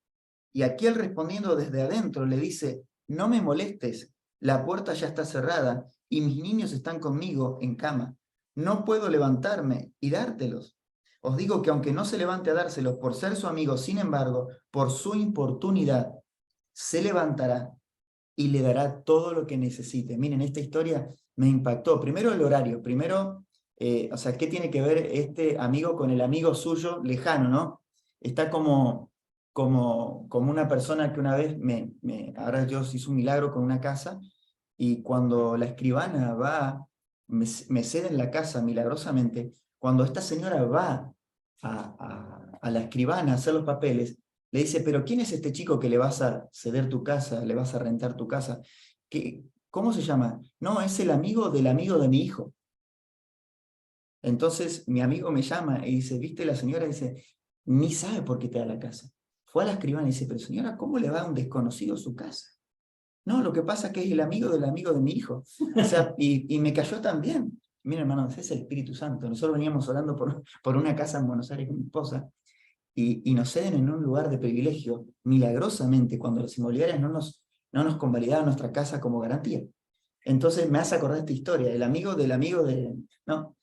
Y aquel respondiendo desde adentro le dice, no me molestes, la puerta ya está cerrada y mis niños están conmigo en cama. No puedo levantarme y dártelos. Os digo que aunque no se levante a dárselos por ser su amigo, sin embargo, por su importunidad, se levantará y le dará todo lo que necesite. Miren, esta historia me impactó. Primero el horario, primero, o sea, ¿qué tiene que ver este amigo con el amigo suyo lejano, no? Está como una persona que una vez, ahora Dios hizo un milagro con una casa, y cuando la escribana va, me cede en la casa milagrosamente, cuando esta señora va a la escribana a hacer los papeles, le dice, pero ¿quién es este chico que le vas a ceder tu casa, le vas a rentar tu casa? ¿Cómo se llama? No, es el amigo del amigo de mi hijo. Entonces mi amigo me llama y dice, ¿viste? La señora dice, ni sabe por qué te da la casa. Fue a la escribana y dice, pero señora, ¿cómo le va a un desconocido su casa? No, lo que pasa es que es el amigo del amigo de mi hijo. O sea, y me cayó también. Mira, hermanos, es el Espíritu Santo. Nosotros veníamos orando por una casa en Buenos Aires con mi esposa, y nos ceden en un lugar de privilegio, milagrosamente, cuando los inmobiliarios no nos convalidaban nuestra casa como garantía. Entonces me hace acordar esta historia, el amigo del amigo de... ¿no?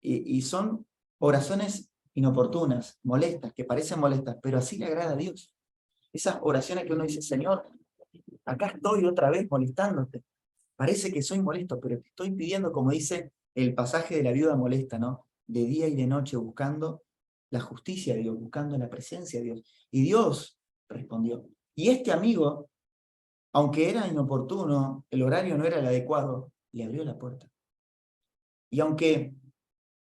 Y son oraciones inoportunas, molestas, que parecen molestas, pero así le agrada a Dios. Esas oraciones que uno dice, Señor, acá estoy otra vez molestándote. Parece que soy molesto, pero te estoy pidiendo, como dice el pasaje de la viuda molesta, ¿no? De día y de noche buscando la justicia de Dios, buscando la presencia de Dios. Y Dios respondió. Y este amigo, aunque era inoportuno, el horario no era el adecuado, le abrió la puerta. Y aunque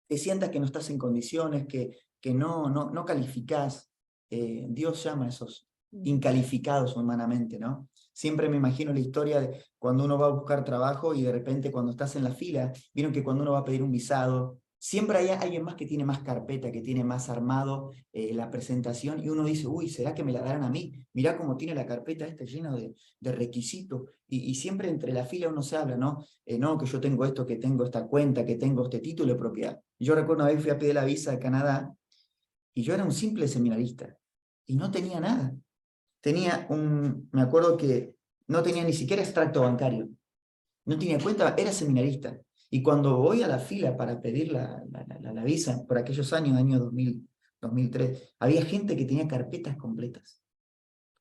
te sientas que no estás en condiciones, que no calificás, Dios llama a esos incalificados humanamente, ¿no? Siempre me imagino la historia de cuando uno va a buscar trabajo y de repente cuando estás en la fila, vieron que cuando uno va a pedir un visado, siempre hay alguien más que tiene más carpeta, que tiene más armado la presentación, y uno dice, uy, ¿será que me la darán a mí? Mirá cómo tiene la carpeta esta llena de requisitos, y siempre entre la fila uno se habla, ¿no? No, que yo tengo esto, que tengo esta cuenta, que tengo este título de propiedad. Yo recuerdo una vez fui a pedir la visa de Canadá, y yo era un simple seminarista, y no tenía nada. Me acuerdo que no tenía ni siquiera extracto bancario, no tenía cuenta, era seminarista. Y cuando voy a la fila para pedir la visa, por aquellos años, año 2000, 2003, había gente que tenía carpetas completas,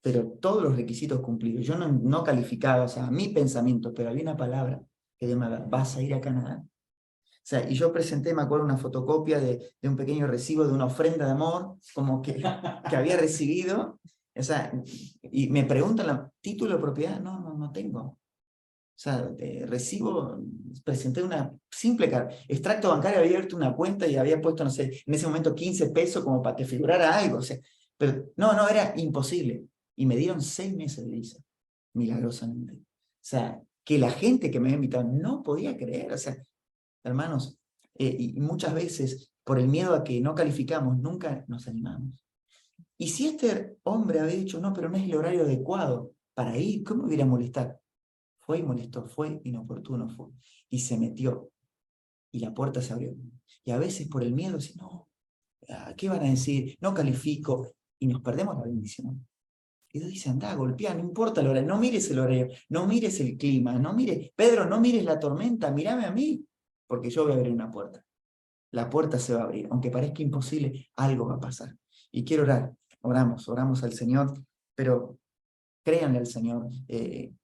pero todos los requisitos cumplidos. Yo no calificaba, o sea, mi pensamiento, pero había una palabra que Dios me hablaba, vas a ir a Canadá. O sea, y yo presenté, me acuerdo, una fotocopia de un pequeño recibo de una ofrenda de amor, como que había recibido. O sea, y me preguntan, ¿título de propiedad? No tengo. O sea, recibo, presenté una simple extracto bancario, había abierto una cuenta y había puesto, no sé, en ese momento 15 pesos como para que figurara algo. O sea, pero no, era imposible. Y me dieron 6 meses de visa, milagrosamente. O sea, que la gente que me había invitado no podía creer. O sea, hermanos, y muchas veces, por el miedo a que no calificamos, nunca nos animamos. Y si este hombre había dicho, no, pero no es el horario adecuado para ir, ¿cómo me iba a molestar? Fue y molestó, fue inoportuno, fue. Y se metió, y la puerta se abrió. Y a veces por el miedo, si no, ¿qué van a decir? No califico, y nos perdemos la bendición. Y Dios dice, anda, golpea, no importa el horario, no mires el horario, no mires el clima, no mires, Pedro, no mires la tormenta, mírame a mí, porque yo voy a abrir una puerta. La puerta se va a abrir, aunque parezca imposible, algo va a pasar. Y quiero orar, oramos al Señor, pero créanle al Señor,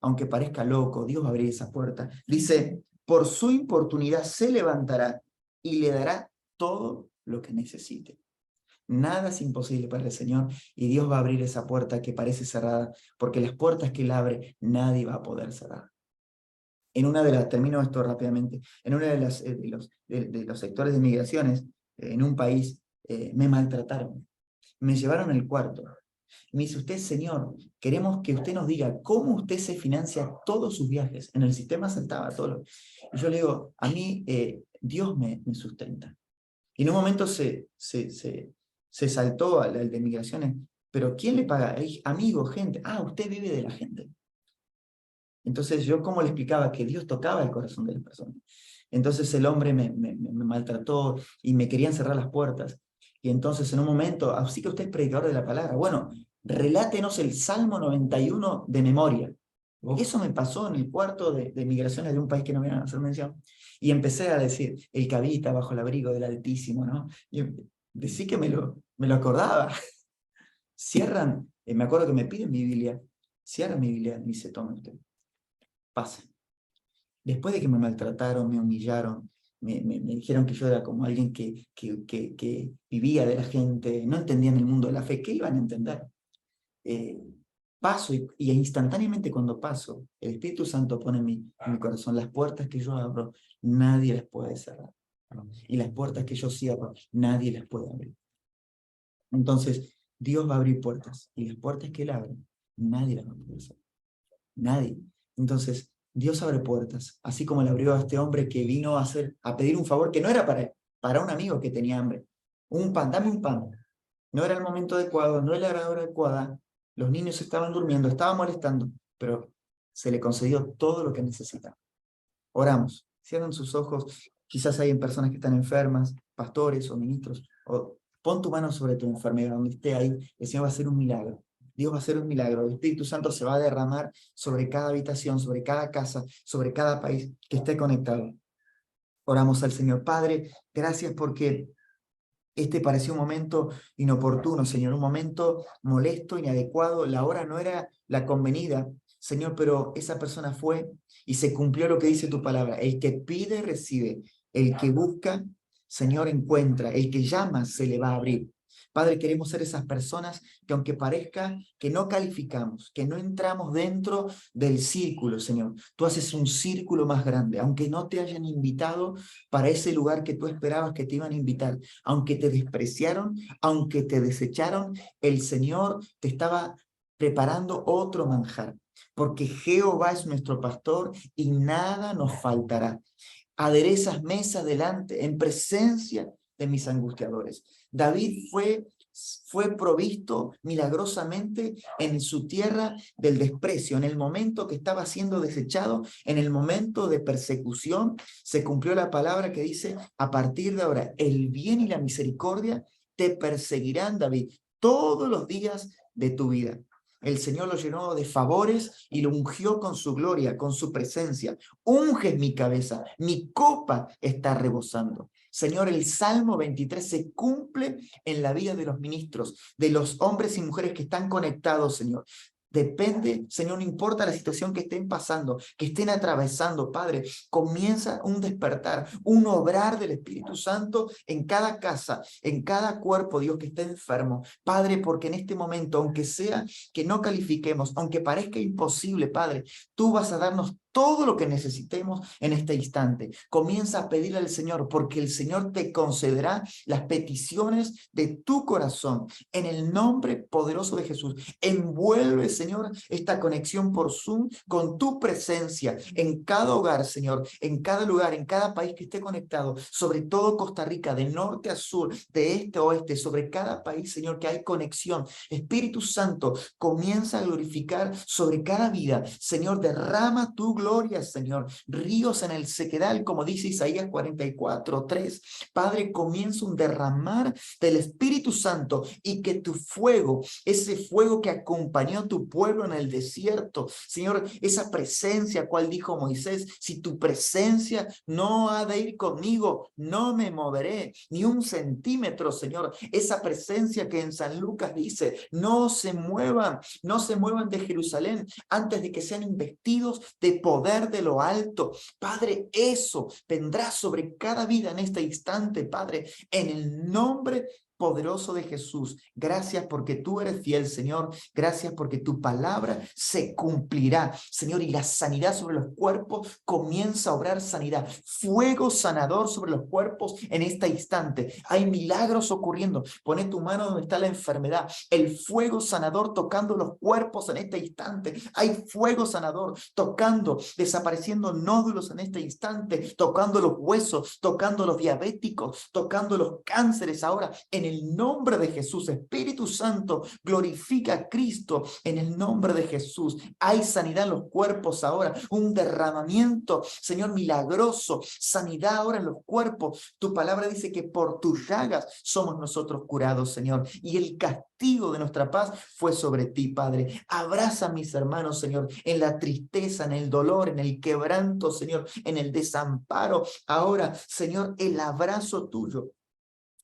aunque parezca loco, Dios va a abrir esa puerta. Dice, por su importunidad se levantará y le dará todo lo que necesite. Nada es imposible para el Señor, y Dios va a abrir esa puerta que parece cerrada, porque las puertas que Él abre, nadie va a poder cerrar. Termino esto rápidamente, en uno de los sectores de migraciones, en un país, me maltrataron, me llevaron al cuarto. Me dice, usted, señor, queremos que usted nos diga cómo usted se financia todos sus viajes. En el sistema saltaba todo. Y yo le digo, a mí Dios me sustenta. Y en un momento se saltó al de migraciones. pero ¿quién le paga? Amigos, gente. Ah, usted vive de la gente. Entonces yo cómo le explicaba que Dios tocaba el corazón de las personas. Entonces el hombre me maltrató y me querían cerrar las puertas. Y entonces en un momento, así que usted es predicador de la palabra, bueno, relátenos el Salmo 91 de memoria. Eso me pasó en el cuarto de migraciones de un país que no me van a hacer mención. Y empecé a decir, el que habita bajo el abrigo del Altísimo, ¿no? Y decí que me lo acordaba. Cierran, me acuerdo que me piden mi Biblia, cierran mi Biblia y dice, tome usted, pase. Después de que me maltrataron, me humillaron, me dijeron que yo era como alguien que vivía de la gente, no entendían el mundo de la fe, ¿qué iban a entender? Paso y instantáneamente cuando paso, el Espíritu Santo pone en mi corazón las puertas que yo abro, nadie las puede cerrar. Y las puertas que yo cierro, nadie las puede abrir. Entonces, Dios va a abrir puertas, y las puertas que Él abre, nadie las va a poder cerrar. Nadie. Entonces, Dios abre puertas, así como le abrió a este hombre que vino a pedir un favor que no era para él, para un amigo que tenía hambre. Un pan, dame un pan. No era el momento adecuado, no era la hora adecuada. Los niños estaban durmiendo, estaban molestando, pero se le concedió todo lo que necesitaba. Oramos, cierran sus ojos. Quizás hay personas que están enfermas, pastores o ministros, o pon tu mano sobre tu enfermedad, donde esté ahí, el Señor va a hacer un milagro. Dios va a hacer un milagro, el Espíritu Santo se va a derramar sobre cada habitación, sobre cada casa, sobre cada país que esté conectado. Oramos al Señor. Padre, gracias porque este pareció un momento inoportuno, Señor, un momento molesto, inadecuado. La hora no era la convenida, Señor, pero esa persona fue y se cumplió lo que dice tu palabra. El que pide, recibe. El que busca, Señor, encuentra. El que llama, se le va a abrir. Padre, queremos ser esas personas que aunque parezca que no calificamos, que no entramos dentro del círculo, Señor, tú haces un círculo más grande, aunque no te hayan invitado para ese lugar que tú esperabas que te iban a invitar, aunque te despreciaron, aunque te desecharon, el Señor te estaba preparando otro manjar, porque Jehová es nuestro pastor y nada nos faltará. Aderezas mesa delante, en presencia de mis angustiadores. David fue provisto milagrosamente en su tierra del desprecio, en el momento que estaba siendo desechado, en el momento de persecución, se cumplió la palabra que dice, a partir de ahora, el bien y la misericordia te perseguirán, David, todos los días de tu vida. El Señor lo llenó de favores y lo ungió con su gloria, con su presencia. Unges mi cabeza, mi copa está rebosando. Señor, el Salmo 23 se cumple en la vida de los ministros, de los hombres y mujeres que están conectados, Señor. Depende, Señor, no importa la situación que estén pasando, que estén atravesando, Padre, comienza un despertar, un obrar del Espíritu Santo en cada casa, en cada cuerpo, Dios, que esté enfermo. Padre, porque en este momento, aunque sea que no califiquemos, aunque parezca imposible, Padre, tú vas a darnos todo lo que necesitemos en este instante. Comienza a pedirle al Señor, porque el Señor te concederá las peticiones de tu corazón. En el nombre poderoso de Jesús, envuelve, Señor, esta conexión por Zoom con tu presencia en cada hogar, Señor, en cada lugar, en cada país que esté conectado, sobre todo Costa Rica, de norte a sur, de este a oeste, sobre cada país, Señor, que hay conexión. Espíritu Santo, comienza a glorificar sobre cada vida. Señor, derrama tu gloria, Señor. Ríos en el sequedal, como dice Isaías 44:3. Padre, comienza un derramar del Espíritu Santo y que tu fuego, ese fuego que acompañó a tu pueblo en el desierto, Señor, esa presencia, cual dijo Moisés, si tu presencia no ha de ir conmigo, no me moveré ni un centímetro, Señor. Esa presencia que en San Lucas dice, no se muevan de Jerusalén antes de que sean investidos de poder de lo alto. Padre, eso vendrá sobre cada vida en este instante, Padre, en el nombre poderoso de Jesús. Gracias porque tú eres fiel, Señor. Gracias porque tu palabra se cumplirá, Señor, y la sanidad sobre los cuerpos comienza a obrar sanidad. Fuego sanador sobre los cuerpos en este instante. Hay milagros ocurriendo. Pone tu mano donde está la enfermedad. El fuego sanador tocando los cuerpos en este instante. Hay fuego sanador tocando, desapareciendo nódulos en este instante, tocando los huesos, tocando los diabéticos, tocando los cánceres ahora en el nombre de Jesús. Espíritu Santo, glorifica a Cristo en el nombre de Jesús. Hay sanidad en los cuerpos ahora, un derramamiento, Señor, milagroso, sanidad ahora en los cuerpos. Tu palabra dice que por tus llagas somos nosotros curados, Señor, y el castigo de nuestra paz fue sobre ti, Padre. Abraza a mis hermanos, Señor, en la tristeza, en el dolor, en el quebranto, Señor, en el desamparo. Ahora, Señor, el abrazo tuyo.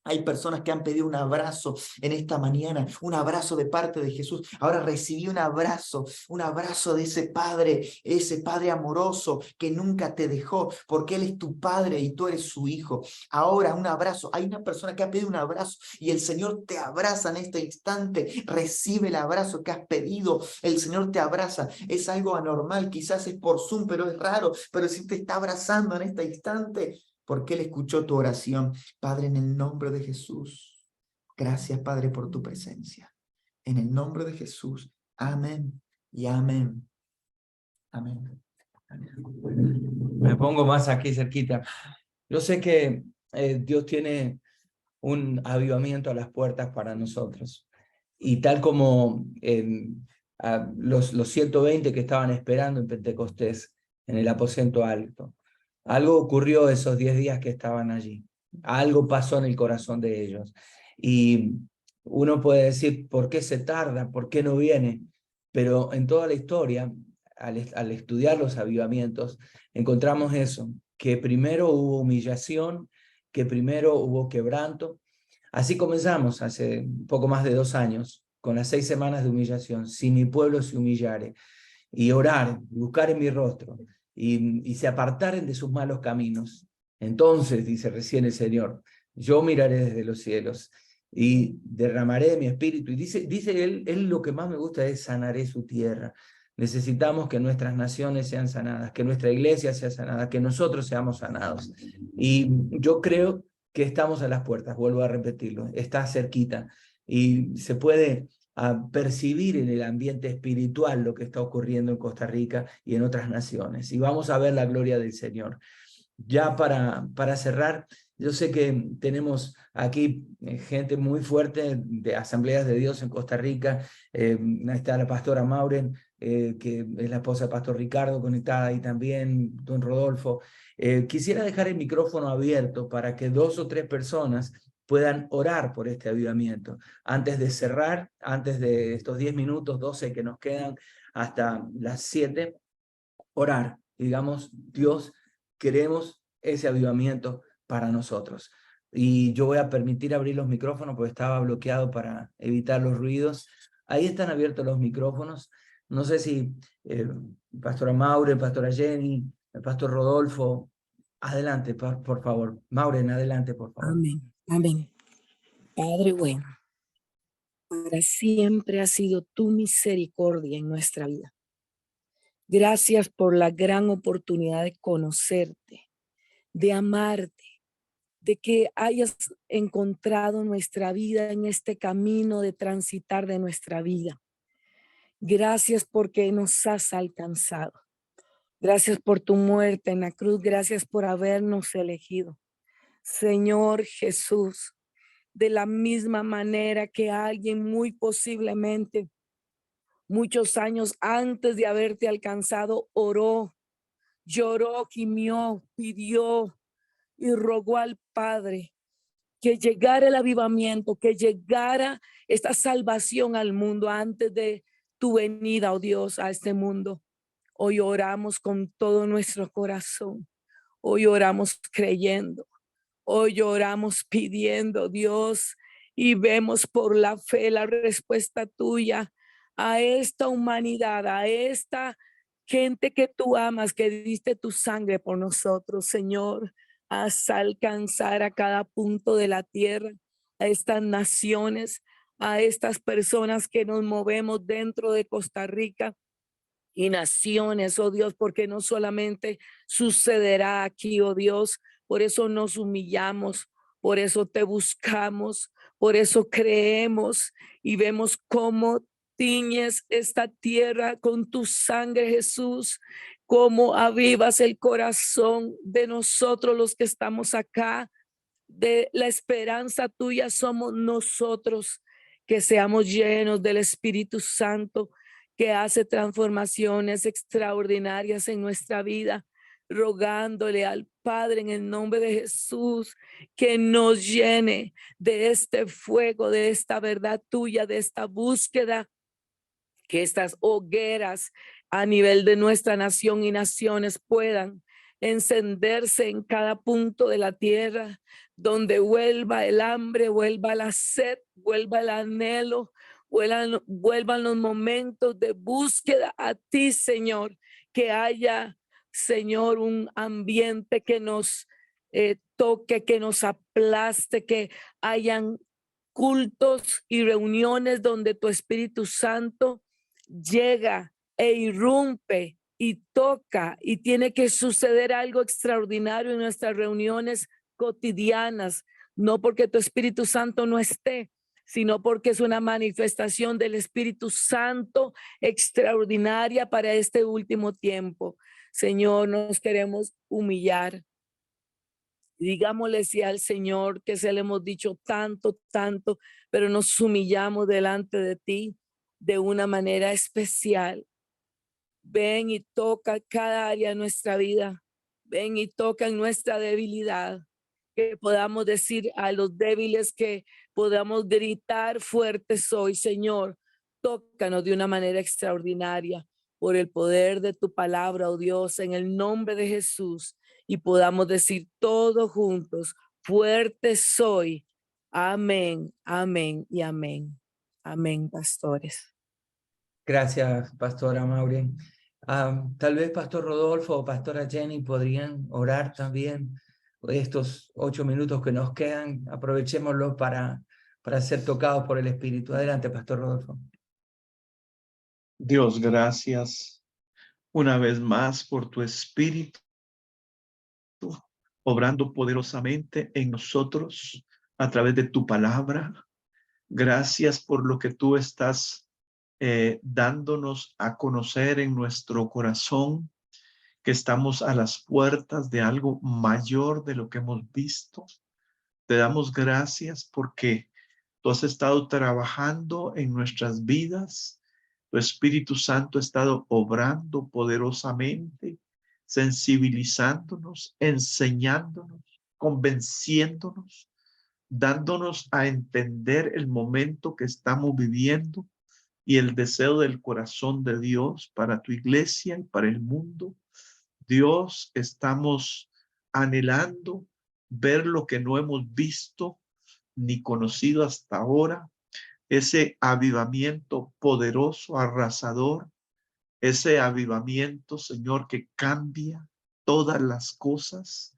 Hay personas que han pedido un abrazo en esta mañana, un abrazo de parte de Jesús. Ahora recibí un abrazo de ese Padre amoroso que nunca te dejó, porque Él es tu Padre y tú eres su Hijo. Ahora un abrazo. Hay una persona que ha pedido un abrazo y el Señor te abraza en este instante. Recibe el abrazo que has pedido. El Señor te abraza. Es algo anormal, quizás es por Zoom, pero es raro. Pero si te está abrazando en este instante, porque Él escuchó tu oración. Padre, en el nombre de Jesús, gracias, Padre, por tu presencia. En el nombre de Jesús, amén y amén. Amén. Me pongo más aquí cerquita. Yo sé que Dios tiene un avivamiento a las puertas para nosotros. Y tal como los 120 que estaban esperando en Pentecostés, en el aposento alto, algo ocurrió esos 10 días que estaban allí. Algo pasó en el corazón de ellos. Y uno puede decir, ¿por qué se tarda? ¿Por qué no viene? Pero en toda la historia, al estudiar los avivamientos, encontramos eso, que primero hubo humillación, que primero hubo quebranto. Así comenzamos hace un poco más de 2 años, con las 6 semanas de humillación. Si mi pueblo se humillare, y orar, buscar en mi rostro, y se apartaren de sus malos caminos, entonces, dice recién el Señor, yo miraré desde los cielos y derramaré de mi espíritu. Y dice él lo que más me gusta es sanaré su tierra. Necesitamos que nuestras naciones sean sanadas, que nuestra iglesia sea sanada, que nosotros seamos sanados. Y yo creo que estamos a las puertas, vuelvo a repetirlo, está cerquita y se puede percibir en el ambiente espiritual lo que está ocurriendo en Costa Rica y en otras naciones. Y vamos a ver la gloria del Señor. Ya para cerrar, yo sé que tenemos aquí gente muy fuerte de Asambleas de Dios en Costa Rica. Está la pastora Mauren, que es la esposa del pastor Ricardo, conectada ahí también, don Rodolfo. Quisiera dejar el micrófono abierto para que 2 o 3 personas puedan orar por este avivamiento. Antes de cerrar, antes de estos 10 minutos, 12 que nos quedan hasta las 7, orar. Digamos, Dios, queremos ese avivamiento para nosotros. Y yo voy a permitir abrir los micrófonos porque estaba bloqueado para evitar los ruidos. Ahí están abiertos los micrófonos. No sé si pastora Maure, pastora Jenny, el pastor Rodolfo, adelante, por favor. Mauren, adelante, por favor. Amén, amén. Padre bueno, para siempre ha sido tu misericordia en nuestra vida. Gracias por la gran oportunidad de conocerte, de amarte, de que hayas encontrado nuestra vida en este camino de transitar de nuestra vida. Gracias porque nos has alcanzado. Gracias por tu muerte en la cruz. Gracias por habernos elegido. Señor Jesús, de la misma manera que alguien muy posiblemente muchos años antes de haberte alcanzado oró, lloró, gimió, pidió y rogó al Padre que llegara el avivamiento, que llegara esta salvación al mundo antes de tu venida, oh Dios, a este mundo. Hoy oramos con todo nuestro corazón. Hoy oramos creyendo. Hoy oramos pidiendo, Dios, y vemos por la fe la respuesta tuya a esta humanidad, a esta gente que tú amas, que diste tu sangre por nosotros, Señor. Haz alcanzar a cada punto de la tierra, a estas naciones, a estas personas que nos movemos dentro de Costa Rica y naciones, oh Dios, porque no solamente sucederá aquí, oh Dios, por eso nos humillamos, por eso te buscamos, por eso creemos y vemos cómo tiñes esta tierra con tu sangre, Jesús, cómo avivas el corazón de nosotros los que estamos acá de la esperanza tuya somos nosotros, que seamos llenos del Espíritu Santo, que hace transformaciones extraordinarias en nuestra vida, rogándole al Padre en el nombre de Jesús que nos llene de este fuego, de esta verdad tuya, de esta búsqueda, que estas hogueras a nivel de nuestra nación y naciones puedan encenderse en cada punto de la tierra, donde vuelva el hambre, vuelva la sed, vuelva el anhelo, vuelvan los momentos de búsqueda a ti, Señor, que haya, Señor, un ambiente que nos toque, que nos aplaste, que hayan cultos y reuniones donde tu Espíritu Santo llega e irrumpe y toca, y tiene que suceder algo extraordinario en nuestras reuniones cotidianas, no porque tu Espíritu Santo no esté, sino porque es una manifestación del Espíritu Santo extraordinaria para este último tiempo. Señor, nos queremos humillar. Digámosle sí al Señor, que se le hemos dicho tanto, tanto, pero nos humillamos delante de ti de una manera especial. Ven y toca cada área de nuestra vida. Ven y toca en nuestra debilidad. Que podamos decir a los débiles, que podamos gritar fuerte soy, Señor. Tócanos de una manera extraordinaria por el poder de tu palabra, oh Dios, en el nombre de Jesús. Y podamos decir todos juntos, fuerte soy. Amén, amén y amén. Amén, pastores. Gracias, Pastora Maureen. Tal vez Pastor Rodolfo o Pastora Jenny podrían orar también. Estos 8 minutos que nos quedan, aprovechémoslo para ser tocados por el Espíritu. Adelante, Pastor Rodolfo. Dios, gracias una vez más por tu Espíritu, obrando poderosamente en nosotros a través de tu palabra. Gracias por lo que tú estás dándonos a conocer en nuestro corazón, que estamos a las puertas de algo mayor de lo que hemos visto. Te damos gracias porque tú has estado trabajando en nuestras vidas. Tu Espíritu Santo ha estado obrando poderosamente, sensibilizándonos, enseñándonos, convenciéndonos, dándonos a entender el momento que estamos viviendo y el deseo del corazón de Dios para tu iglesia y para el mundo. Dios, estamos anhelando ver lo que no hemos visto ni conocido hasta ahora, ese avivamiento poderoso, arrasador, ese avivamiento, Señor, que cambia todas las cosas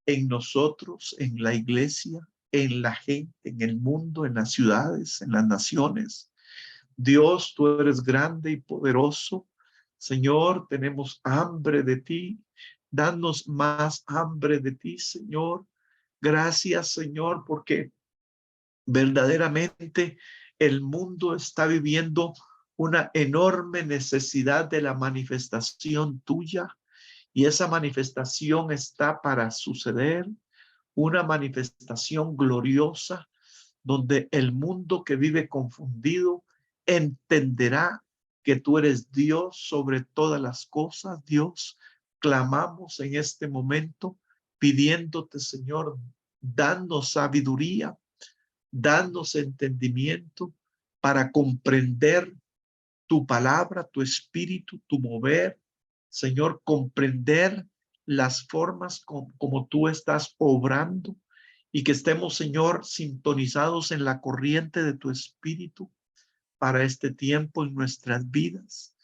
en nosotros, en la iglesia, en la gente, en el mundo, en las ciudades, en las naciones. Dios, tú eres grande y poderoso. Señor, tenemos hambre de ti. Danos más hambre de ti, Señor. Gracias, Señor, porque verdaderamente el mundo está viviendo una enorme necesidad de la manifestación tuya, y esa manifestación está para suceder, una manifestación gloriosa donde el mundo que vive confundido entenderá que tú eres Dios sobre todas las cosas. Dios, clamamos en este momento pidiéndote, Señor, danos sabiduría, danos entendimiento para comprender tu palabra, tu espíritu, tu mover. Señor, comprender las formas como tú estás obrando, y que estemos, Señor, sintonizados en la corriente de tu espíritu para este tiempo en nuestras vidas.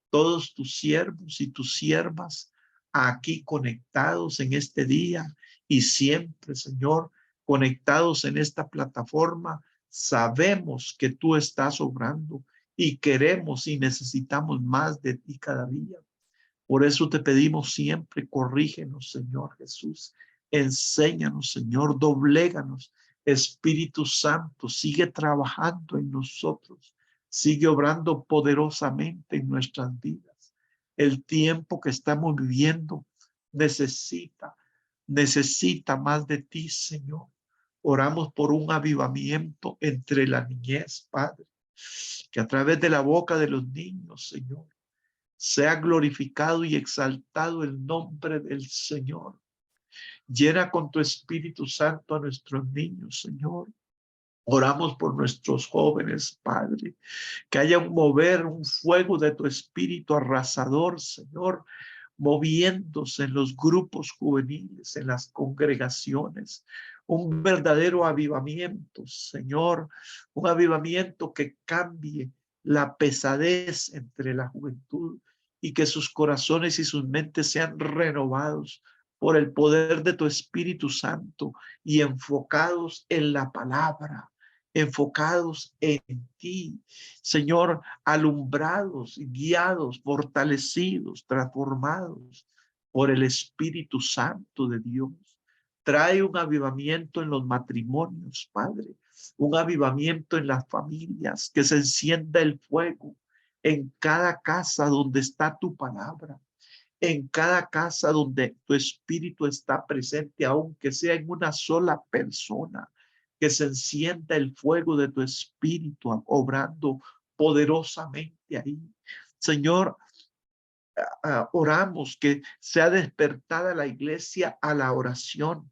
Todos tus siervos y tus siervas aquí conectados en este día y siempre, Señor, conectados en esta plataforma, sabemos que tú estás obrando y queremos y necesitamos más de ti cada día. Por eso te pedimos siempre, corrígenos, Señor Jesús. Enséñanos, Señor, dobléganos. Espíritu Santo, sigue trabajando en nosotros. Sigue obrando poderosamente en nuestras vidas. El tiempo que estamos viviendo necesita más de ti, Señor. Oramos por un avivamiento entre la niñez, Padre, que a través de la boca de los niños, Señor, sea glorificado y exaltado el nombre del Señor. Llena con tu Espíritu Santo a nuestros niños, Señor. Oramos por nuestros jóvenes, Padre, que haya un mover, un fuego de tu Espíritu arrasador, Señor, moviéndose en los grupos juveniles, en las congregaciones, un verdadero avivamiento, Señor, un avivamiento que cambie la pesadez entre la juventud y que sus corazones y sus mentes sean renovados por el poder de tu Espíritu Santo y enfocados en la palabra, enfocados en ti, Señor, alumbrados, guiados, fortalecidos, transformados por el Espíritu Santo de Dios. Trae un avivamiento en los matrimonios, Padre, un avivamiento en las familias, que se encienda el fuego en cada casa donde está tu palabra, en cada casa donde tu Espíritu está presente, aunque sea en una sola persona, que se encienda el fuego de tu Espíritu obrando poderosamente ahí. Señor, oramos que sea despertada la iglesia a la oración.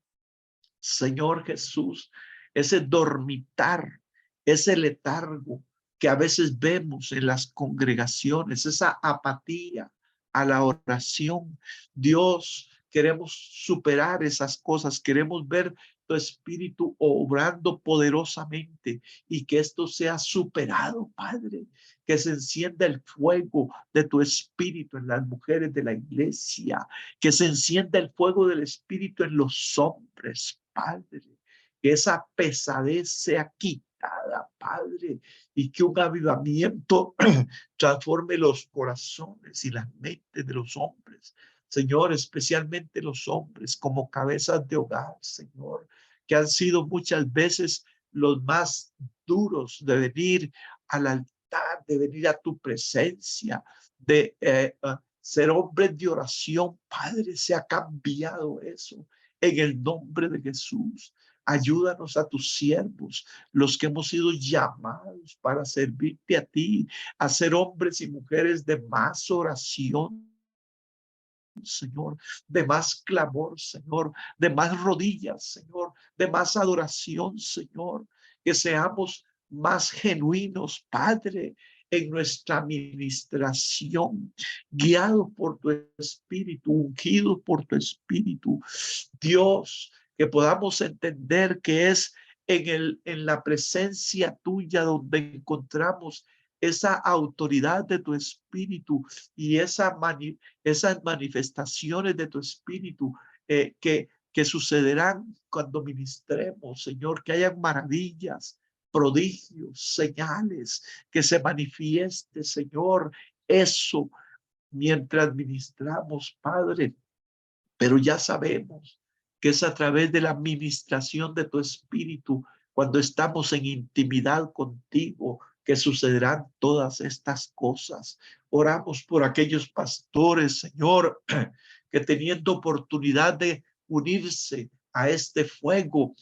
Señor Jesús, ese dormitar, ese letargo que a veces vemos en las congregaciones, esa apatía a la oración. Dios, queremos superar esas cosas, queremos ver tu Espíritu obrando poderosamente y que esto sea superado, Padre, que se encienda el fuego de tu Espíritu en las mujeres de la iglesia, que se encienda el fuego del Espíritu en los hombres, Padre, que esa pesadez sea quitada, Padre, y que un avivamiento transforme los corazones y las mentes de los hombres. Señor, especialmente los hombres como cabezas de hogar, Señor, que han sido muchas veces los más duros de venir al altar, de venir a tu presencia, de ser hombres de oración. Padre, se ha cambiado eso en el nombre de Jesús. Ayúdanos a tus siervos, los que hemos sido llamados para servirte a ti, a ser hombres y mujeres de más oración, Señor, de más clamor, Señor, de más rodillas, Señor, de más adoración, Señor, que seamos más genuinos, Padre, en nuestra administración, guiados por tu Espíritu, ungidos por tu Espíritu. Dios, que podamos entender que es en la presencia tuya donde encontramos esa autoridad de tu Espíritu y esas manifestaciones de tu Espíritu que sucederán cuando ministremos, Señor, que hayan maravillas, prodigios, señales, que se manifieste, Señor, eso mientras ministramos, Padre. Pero ya sabemos que es a través de la ministración de tu Espíritu, cuando estamos en intimidad contigo, que sucederán todas estas cosas. Oramos por aquellos pastores, Señor, que teniendo oportunidad de unirse a este fuego,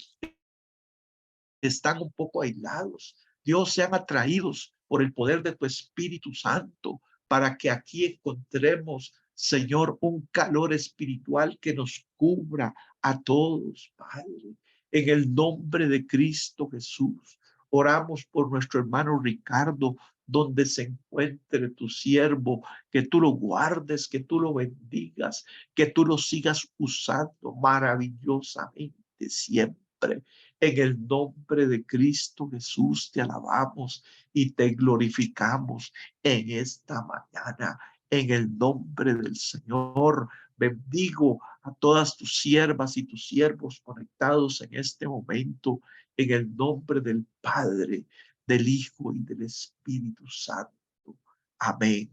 están un poco aislados. Dios, sean atraídos por el poder de tu Espíritu Santo para que aquí encontremos, Señor, un calor espiritual que nos cubra a todos, Padre. En el nombre de Cristo Jesús, oramos por nuestro hermano Ricardo, donde se encuentre tu siervo, que tú lo guardes, que tú lo bendigas, que tú lo sigas usando maravillosamente siempre. En el nombre de Cristo Jesús te alabamos y te glorificamos en esta mañana. En el nombre del Señor, bendigo a todas tus siervas y tus siervos conectados en este momento. En el nombre del Padre, del Hijo y del Espíritu Santo. Amén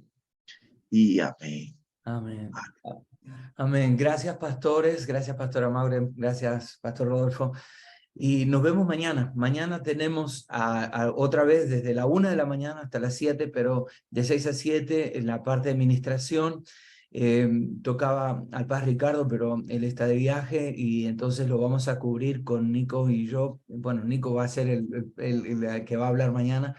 y amén. Amén. Amén. Gracias, pastores. Gracias, pastora Maure. Gracias, pastor Rodolfo. Y nos vemos mañana. Mañana tenemos otra vez desde la 1 de la mañana hasta las 7, pero de 6 a 7 en la parte de administración. tocaba al Paz Ricardo, pero él está de viaje y entonces lo vamos a cubrir con Nico y yo. Bueno, Nico va a ser el que va a hablar mañana.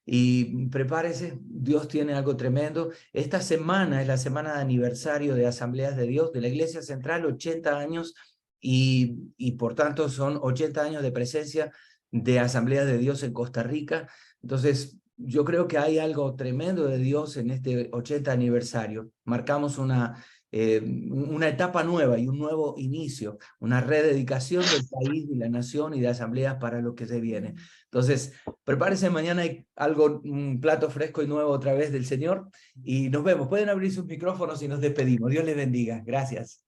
Y prepárese, Dios tiene algo tremendo. Esta semana es la semana de aniversario de Asambleas de Dios, de la Iglesia Central, 80 años, y por tanto son 80 años de presencia de Asambleas de Dios en Costa Rica. Entonces, yo creo que hay algo tremendo de Dios en este 80 aniversario. Marcamos una etapa nueva y un nuevo inicio, una rededicación del país y la nación y de asambleas para lo que se viene. Entonces, prepárese, mañana hay algo, un plato fresco y nuevo otra vez del Señor, y nos vemos. Pueden abrir sus micrófonos y nos despedimos. Dios les bendiga. Gracias.